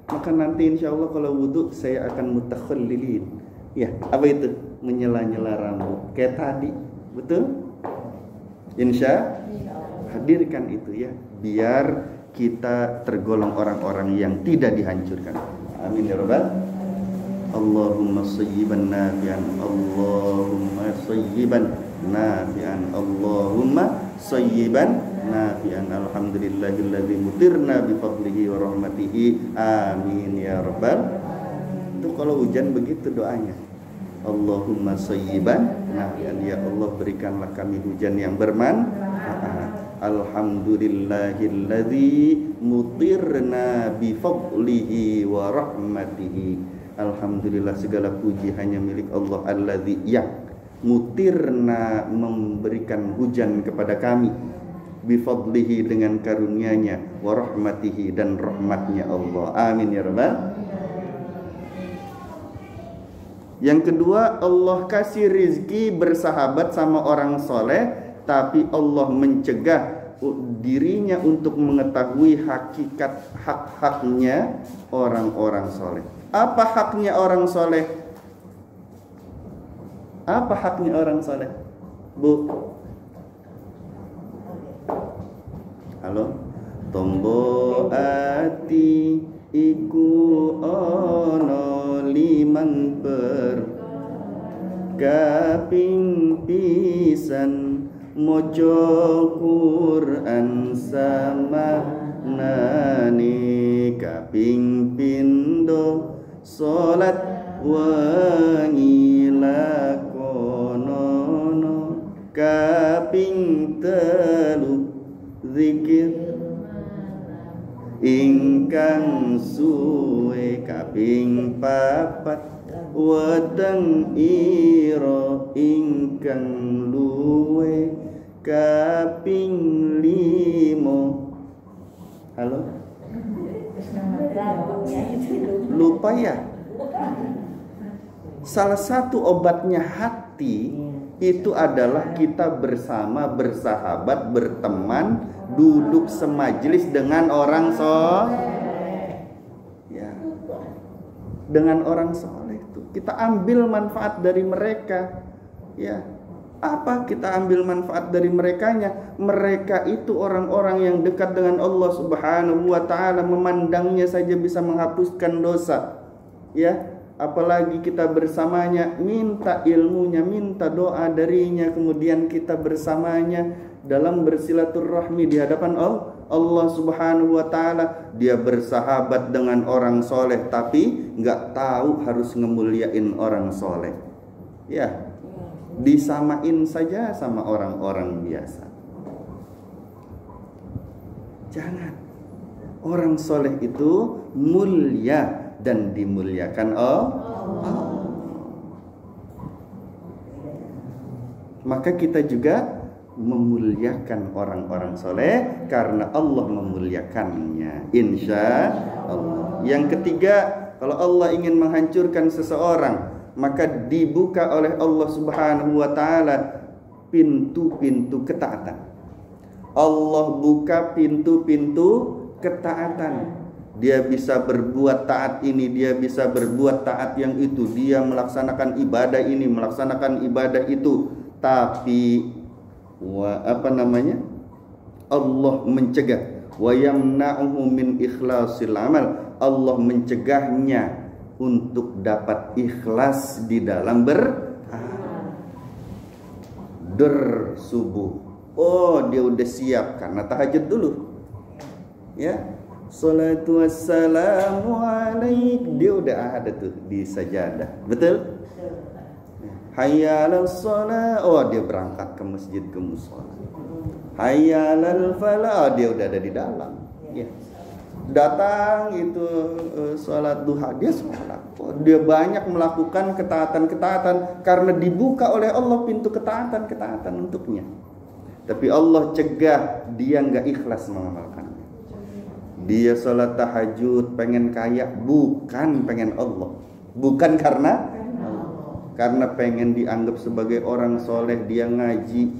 Maka nanti insya Allah kalau wudhu saya akan mutakhallilin. Ya, apa itu? Menyela-nyela rambut. Kayak tadi. Betul? Insya hadirkan itu ya. Biar kita tergolong orang-orang yang tidak dihancurkan. Amin ya rabbal. Allahumma sayyiban nafi'an, Allahumma sayyiban nafi'an, Allahumma sayyiban nafi'an. Alhamdulillahilladzi mutirna bifadlihi wa rahmatihi. Amin ya rabbal. Itu kalau hujan begitu doanya. Allahumma sayyiban nafi'an, ya Allah berikanlah kami hujan yang bermanfaat. Alhamdulillahilladzi mutirna bifadlihi wa rahmatihi. Alhamdulillah segala puji hanya milik Allah, alladzi yang mutirna memberikan hujan kepada kami, bifadlihi dengan karunia-Nya, wa rahmatihi dan rahmatnya Allah. Amin ya rabbal. Yang kedua, Allah kasih rizki bersahabat sama orang soleh, tapi Allah mencegah dirinya untuk mengetahui hakikat hak-haknya orang-orang soleh. Apa haknya orang soleh? Apa haknya orang soleh? Bu? Halo? Tombo ati iku ono liman per kaping pisan mojo Quran sama nani kaping pindo salat wengi lakonono kaping telu zikir ingkang suwe kaping papat weteng ira ingkang luwe kaping 5. Halo? Lupa ya? Salah satu obatnya hati itu adalah kita bersama, bersahabat, berteman, duduk semajlis dengan orang soleh. Ya. Dengan orang soleh itu kita ambil manfaat dari mereka. Ya. Apa kita ambil manfaat dari merekanya? Mereka itu orang-orang yang dekat dengan Allah Subhanahu wa taala, memandangnya saja bisa menghapuskan dosa. Ya. Apalagi kita bersamanya, minta ilmunya, minta doa darinya, kemudian kita bersamanya dalam bersilaturahmi di hadapan Allah Subhanahu wa taala. Dia bersahabat dengan orang soleh tapi nggak tahu harus ngemuliain orang soleh. Ya, disamain saja sama orang-orang biasa. Jangan. Orang soleh itu mulia dan dimuliakan Allah. Maka kita juga memuliakan orang-orang soleh karena Allah memuliakannya, insya Allah. Yang ketiga, kalau Allah ingin menghancurkan seseorang, maka dibuka oleh Allah Subhanahu wa taala pintu-pintu ketaatan. Allah buka pintu-pintu ketaatan. Dia bisa berbuat taat ini, dia bisa berbuat taat yang itu, dia melaksanakan ibadah ini, melaksanakan ibadah itu, tapi Allah mencegah, wa yamna'uhu min ikhlasil amal. Allah mencegahnya untuk dapat ikhlas di dalam subuh. Oh, dia udah siap karena tahajud dulu. Ya. Salatu wassalamu alaik, dia udah ada tuh di sajadah. Betul? Hayya 'alas shalah, oh dia berangkat ke masjid, ke mushola. Hayya 'alal falah, dia udah ada di dalam. Ya. Datang itu sholat duha, dia sholat. Oh, dia banyak melakukan ketaatan-ketaatan karena dibuka oleh Allah pintu ketaatan-ketaatan untuknya. Tapi Allah cegah dia nggak ikhlas mengamalkannya. Dia sholat tahajud pengen kaya, bukan pengen Allah, bukan karena pengen dianggap sebagai orang soleh. Dia ngaji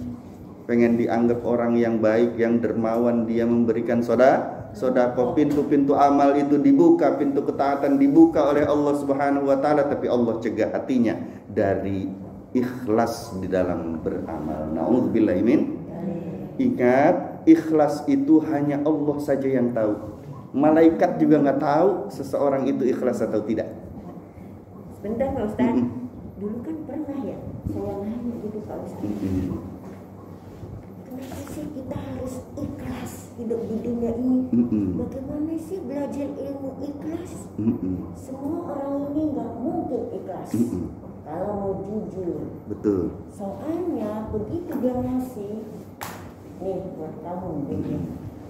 pengen dianggap orang yang baik, yang dermawan, dia memberikan sedekah. Pintu-pintu amal itu dibuka, pintu ketaatan dibuka oleh Allah Subhanahu wa taala, tapi Allah cegah hatinya dari ikhlas di dalam beramal. Nauzubillahi min. Ingat, ikhlas itu hanya Allah saja yang tahu. Malaikat juga nggak tahu seseorang itu ikhlas atau tidak. Sebentar Pak Ustaz. Dulu kan pernah ya saya nanya gitu Pak Ustaz. Kenapa sih kita harus ikhlas hidup di dunia ini? Bagaimana sih belajar ilmu ikhlas? Semua orang ini nggak mungkin ikhlas kalau mau jujur. Betul. Soalnya begitu dia ngasih, nih buat kamu,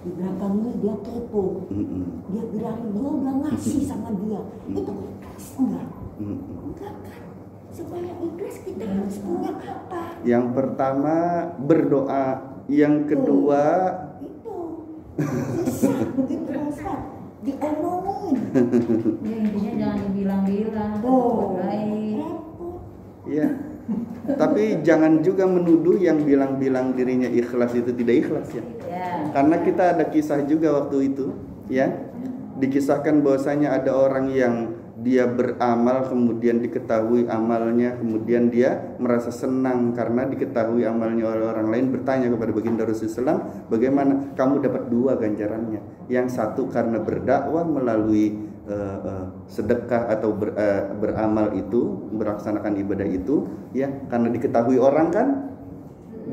di belakangnya dia kepo. Dia bilang dia udah ngasih sama dia. Itu ikhlas enggak? Enggak kan? Supaya ikhlas kita harus punya apa? Yang pertama berdoa, yang kedua itu susah begitu Ustaz, diomongin. Ya, intinya jangan dibilang-bilang. Repot. ya. Tapi jangan juga menuduh yang bilang-bilang dirinya ikhlas itu tidak ikhlas ya. Karena kita ada kisah juga waktu itu, ya. Dikisahkan bahwasanya ada orang yang dia beramal, kemudian diketahui amalnya, kemudian dia merasa senang karena diketahui amalnya oleh orang lain, bertanya kepada baginda Rasulullah SAW, bagaimana kamu dapat 2 ganjarannya? Yang satu karena berdakwah melalui sedekah atau beramal itu, melaksanakan ibadah itu, ya, karena diketahui orang kan,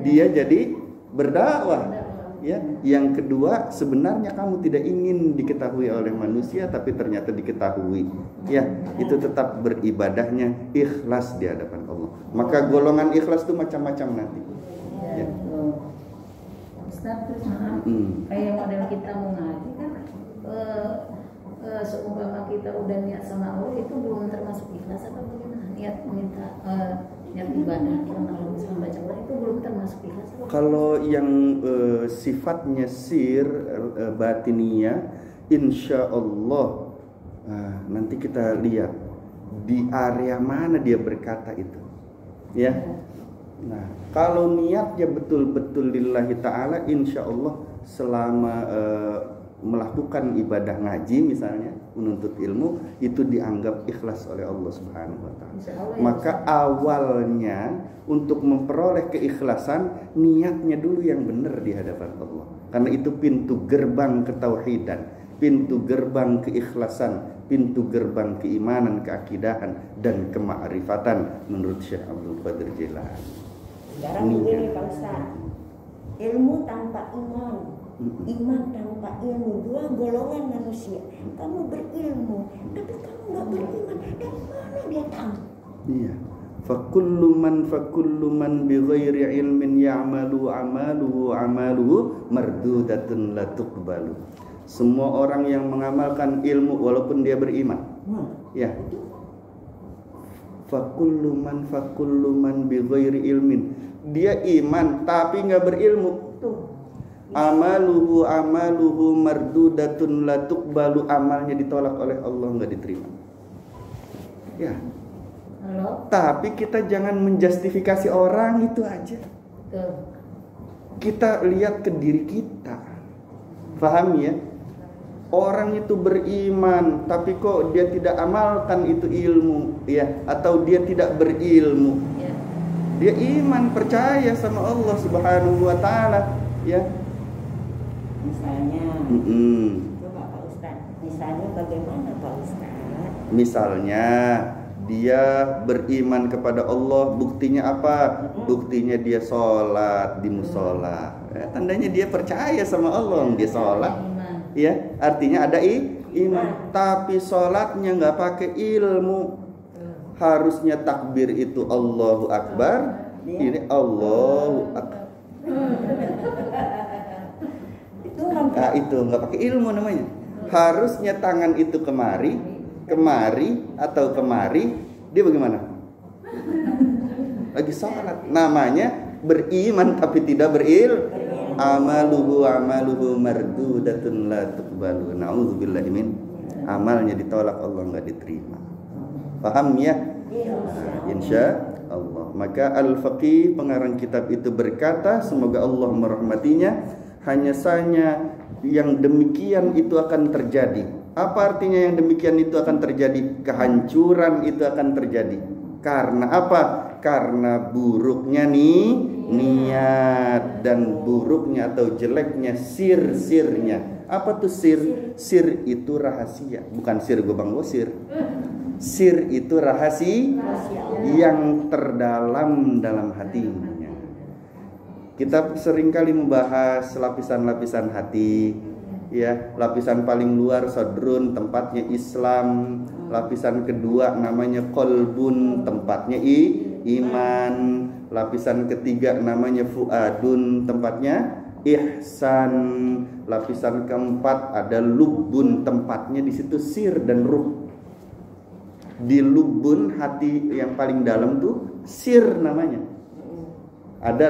dia jadi berdakwah. Ya, yang kedua sebenarnya kamu tidak ingin diketahui oleh manusia, tapi ternyata diketahui. Ya, itu tetap beribadahnya ikhlas di hadapan Allah. Maka golongan ikhlas itu macam-macam nanti. Ya. Ustaz, terus maaf, kayak model kita mau ngaji kan, seumpama kita udah niat sama Allah itu belum termasuk ikhlas atau bagaimana? Niat minta niat ibadah karena Allah bisa membaca Quran itu belum termasuk ikhlas. Kalau yang sifatnya sir batiniyah, insya Allah nanti kita lihat di area mana dia berkata itu, ya. Nah, kalau niatnya betul-betul lillahi ta'ala, insya Allah selama melakukan ibadah ngaji misalnya, menuntut ilmu, itu dianggap ikhlas oleh Allah Subhanahu wa ta'ala. Maka awalnya untuk memperoleh keikhlasan, niatnya dulu yang benar di hadapan Allah. Karena itu pintu gerbang ketauhidan, pintu gerbang keikhlasan, pintu gerbang keimanan, keakidahan, dan kemakrifatan menurut Syekh Abdul Qadir Jailani. Sekarang begini Pak Ustaz, ilmu tanpa iman, iman tanpa ilmu, dua golongan manusia. Kamu berilmu, tapi kamu nggak beriman, dari mana dia tahu? Iya. Fakullu man bi ghairi ilmin ya'malu amaluhu mardudatun la tuqbalu. Semua orang yang mengamalkan ilmu walaupun dia beriman. Ya. Fakullu man bi ghairi ilmin. Dia iman tapi nggak berilmu. Amaluhu mardudatun la tuqbalu. Amalnya ditolak oleh Allah, nggak diterima. Ya. Halo? Tapi kita jangan menjustifikasi orang itu aja. Betul. Kita lihat ke diri kita. Paham ya? Orang itu beriman tapi kok dia tidak amalkan itu ilmu, ya, atau dia tidak berilmu. Ya. Dia iman, percaya sama Allah Subhanahu wa taala, ya. Misalnya, coba Pak Ustaz, misalnya bagaimana Pak Ustaz? Misalnya dia beriman kepada Allah, buktinya apa? Buktinya dia sholat di musola. Tandanya dia percaya sama Allah, dia sholat. Ya, artinya ada iman. Tapi sholatnya nggak pakai ilmu. Harusnya takbir itu Allahu Akbar, ini Allahu Akbar. Itu nggak pakai ilmu namanya. Harusnya tangan itu kemari atau kemari, dia bagaimana? Lagi sholat. Namanya beriman tapi tidak berilmu. Amaluhu mardudatun la tuqbalu. Na'udzubillahi min. Amalnya ditolak, Allah nggak diterima. Paham ya? Insya Allah. Maka Al-Faqih pengarang kitab itu berkata, semoga Allah merahmatinya, hanya saja yang demikian itu akan terjadi. Apa artinya yang demikian itu akan terjadi? Kehancuran itu akan terjadi. Karena apa? Karena buruknya niat dan buruknya atau jeleknya sirnya. Apa tuh sir? Sir itu rahasia, bukan sir gobang gosir. Sir itu rahasia yang terdalam dalam hatinya. Kita seringkali membahas lapisan-lapisan hati, ya. Lapisan paling luar sodrun, tempatnya Islam. Lapisan kedua namanya kolbun, tempatnya iman. Lapisan ketiga namanya fuadun, tempatnya ihsan. Lapisan keempat ada lubun, tempatnya di situ sir dan ruh. Di lubun hati yang paling dalam tuh sir namanya. Ada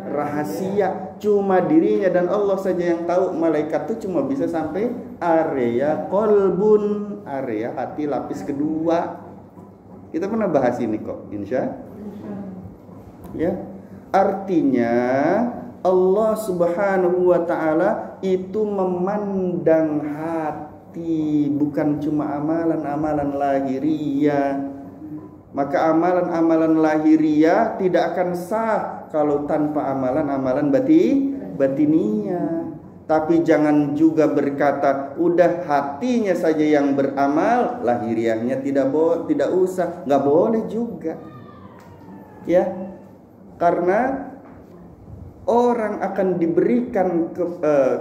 rahasia cuma dirinya dan Allah saja yang tahu. Malaikat tuh cuma bisa sampai area kolbun, area hati lapis kedua. Kita pernah bahas ini kok, insya. Ya, artinya Allah Subhanahu wa ta'ala itu memandang hati, bukan cuma amalan-amalan lahiriah. Maka amalan-amalan lahiriah tidak akan sah kalau tanpa amalan-amalan batiniyah. Tapi jangan juga berkata udah hatinya saja yang beramal, lahiriahnya tidak usah, nggak boleh juga. Ya. Karena orang akan diberikan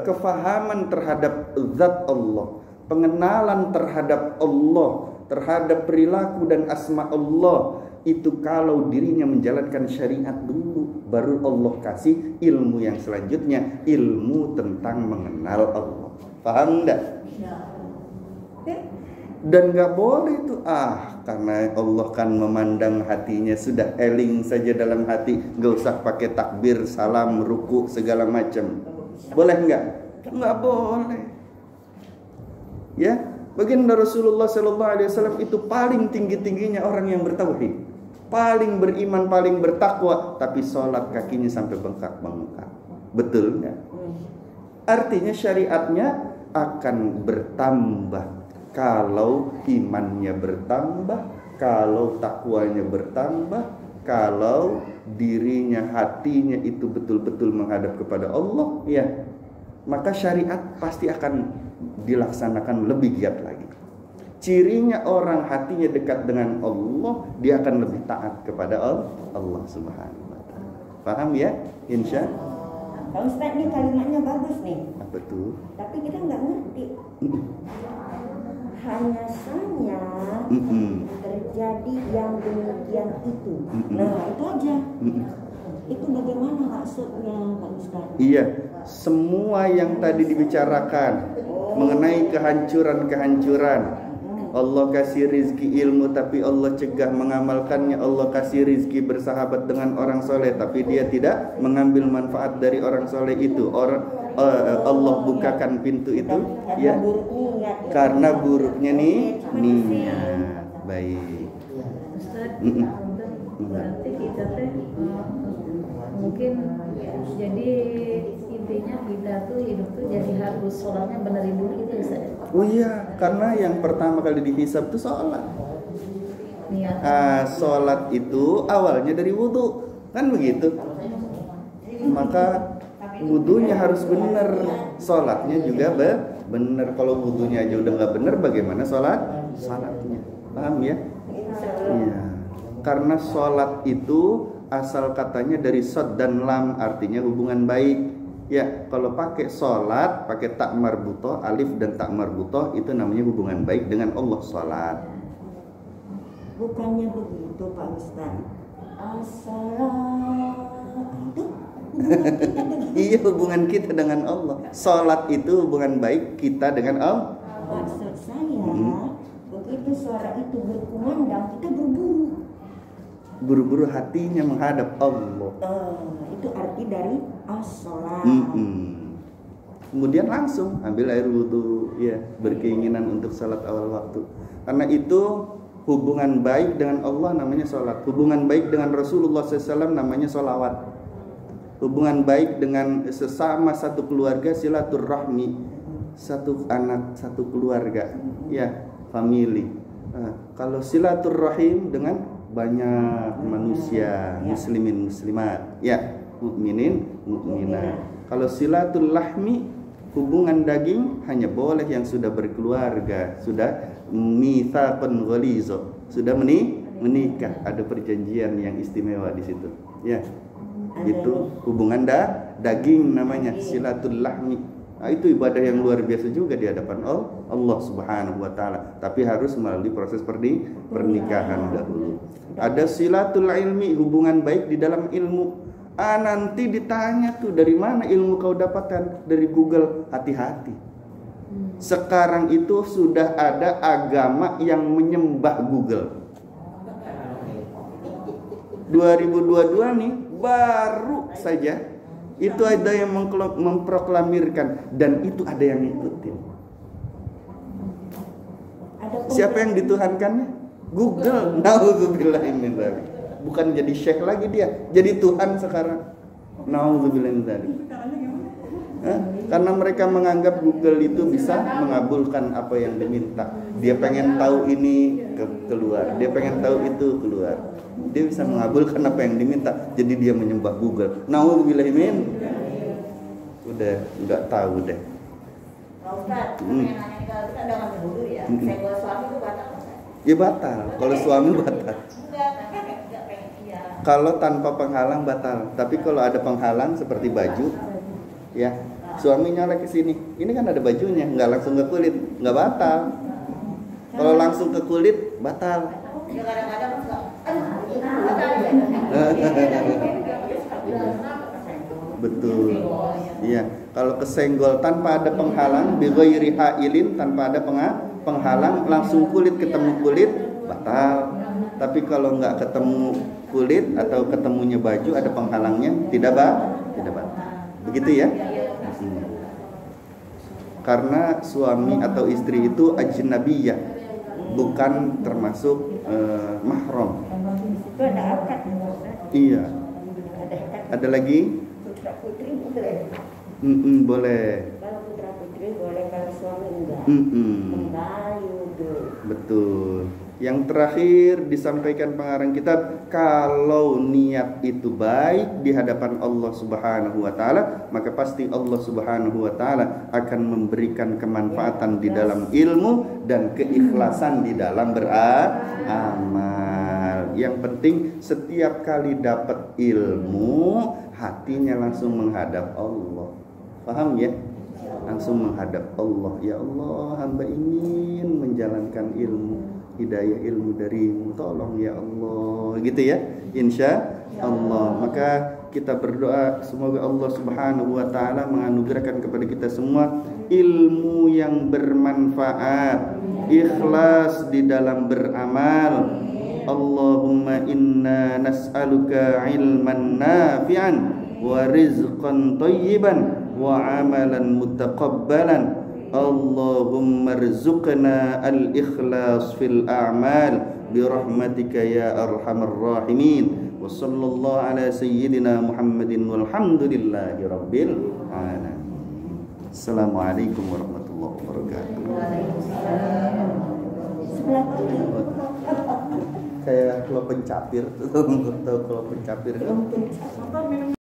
kefahaman terhadap zat Allah, pengenalan terhadap Allah, terhadap perilaku dan asma Allah, itu kalau dirinya menjalankan syariat dulu, baru Allah kasih ilmu yang selanjutnya, ilmu tentang mengenal Allah. Paham enggak? Dan nggak boleh itu karena Allah kan memandang hatinya, sudah eling saja dalam hati, nggak usah pakai takbir, salam, ruku segala macam. Boleh nggak? Nggak boleh. Ya, baginda Rasulullah SAW itu paling tinggi-tingginya orang yang bertauhid, paling beriman, paling bertakwa, tapi sholat kakinya sampai bengkak-bengkak. Betul nggak? Artinya syariatnya akan bertambah kalau imannya bertambah, kalau takwanya bertambah, kalau dirinya, hatinya itu betul-betul menghadap kepada Allah, ya, maka syariat pasti akan dilaksanakan lebih giat lagi. Cirinya orang hatinya dekat dengan Allah, dia akan lebih taat kepada Allah Subhanahu wa Ta'ala. Paham ya? Insya Pak Ustadz, nih kalimatnya bagus nih. apa tuh? Tapi kita nggak ngerti. Hanya saja terjadi yang demikian itu. Nah, itu aja. Itu bagaimana maksudnya, Pak Ustadz? Iya, semua yang tadi dibicarakan mengenai kehancuran-kehancuran. Allah kasih rizki ilmu tapi Allah cegah mengamalkannya. Allah kasih rizki bersahabat dengan orang soleh tapi dia tidak mengambil manfaat dari orang soleh itu. Allah bukakan pintu itu ya karena buruknya niat. Baik. Ustaz, berarti kita teh mungkin jadi intinya kita tuh hidup tuh jadi harus sholatnya benerin dulu gitu ya Ustaz. Oh iya, karena yang pertama kali dihisab itu sholat. Niat. Sholat itu awalnya dari wudhu, kan begitu. Maka wudhunya harus benar, sholatnya juga benar. Kalau wudhunya aja udah nggak benar, bagaimana sholatnya? Paham ya? Iya. Karena sholat itu asal katanya dari shad dan lam, artinya hubungan baik. Ya, kalau pakai sholat, pakai tak marbutoh, alif dan tak marbutoh, itu namanya hubungan baik dengan Allah, sholat. Bukannya begitu Pak Ustadz. Itu Iya, hubungan kita dengan Allah. Sholat itu hubungan baik kita dengan Allah. maksud saya, begitu suara itu berkumandang, kita Buru-buru hatinya menghadap Allah. itu arti dari as-sholat. Kemudian langsung ambil air wudhu, ya, berkeinginan untuk sholat awal waktu. Karena itu hubungan baik dengan Allah namanya sholat. Hubungan baik dengan Rasulullah SAW namanya sholawat. Hubungan baik dengan sesama satu keluarga, silaturahmi, satu anak, satu keluarga, ya, family. Kalau silaturahim dengan banyak manusia, muslimin muslimat, ya, mukminin mukminat. Kalau silatul lahmi, hubungan daging, hanya boleh yang sudah berkeluarga, sudah mitsaqan ghalizo, sudah menikah, ada perjanjian yang istimewa di situ, ya. Itu hubungan daging namanya silatul lahmi. Itu ibadah yang luar biasa juga di hadapan Allah Subhanahu wa Ta'ala, tapi harus melalui proses pernikahan dahulu. Ada silatul ilmi, hubungan baik di dalam ilmu. Nanti ditanya tuh, dari mana ilmu kau dapatkan? Dari Google. Hati-hati. Sekarang itu sudah ada agama yang menyembah Google. 2022 nih baru saja itu ada yang memproklamirkan, dan itu ada yang ngikutin. Siapa yang dituhankannya? Google. Nauzubillah min dzalik. Bukan jadi syekh lagi dia, jadi Tuhan sekarang. Nauzubillah min dzalik. Karena mereka menganggap Google itu bisa mengabulkan apa yang diminta. Dia pengen tahu ini keluar, dia pengen tahu itu keluar. Dia bisa mengabulkan apa yang diminta. Jadi dia menyembah Google. Nauzubillah min. Udah nggak tahu deh. Pak Ustadz, yang nanya ke kita udah ngambil wudhu ya. Saya bawa suami itu batal nggak? Ya batal. Kalau suami batal. Enggak, kan enggak pengen iya. Kalau tanpa penghalang batal. Tapi kalau ada penghalang seperti baju, ya, suami nyolek ke sini. Ini kan ada bajunya, nggak langsung ke kulit, nggak batal. Kalau langsung ke kulit batal. Ya kadang-kadang suka, aduh, Betul. Iya, kalau kesenggol tanpa ada penghalang, bighairi hailin, tanpa ada penghalang, langsung kulit ketemu kulit, batal. Tapi kalau nggak ketemu kulit atau ketemunya baju ada penghalangnya, tidak batal. Begitu ya? Karena suami atau istri itu ajnabiyah, bukan termasuk mahram. Itu ada akad. Iya. Ada akad. Ada lagi? Putra putri boleh. Boleh. Kalau putra putri boleh, kalau suami enggak. Kembali udah. Betul. Yang terakhir disampaikan pengarang kitab, kalau niat itu baik di hadapan Allah Subhanahu wa taala, maka pasti Allah Subhanahu wa taala akan memberikan kemanfaatan di dalam ilmu dan keikhlasan di dalam beramal. Yang penting setiap kali dapat ilmu, hatinya langsung menghadap Allah. Paham ya? Langsung menghadap Allah. Ya Allah, hamba ingin menjalankan ilmu, hidayah ilmu darimu, tolong ya Allah, gitu ya, insya Allah. Maka kita berdoa semoga Allah Subhanahu wa taala menganugerahkan kepada kita semua ilmu yang bermanfaat, ikhlas di dalam beramal. Allahumma inna nas'aluka ilman nafi'an wa rizqan thayyiban wa amalan mutaqabbalan. Allahumma rzuqna al-ikhlas fil a'mal birahmatika ya arhamar rahimin. Wa sallallahu ala sayyidina Muhammadin walhamdulillahi rabbil alamin. Assalamualaikum warahmatullahi wabarakatuh. Sebelah kiri. Kayak kalau pencapir, tahu kalau pencapir. Belum pencapir.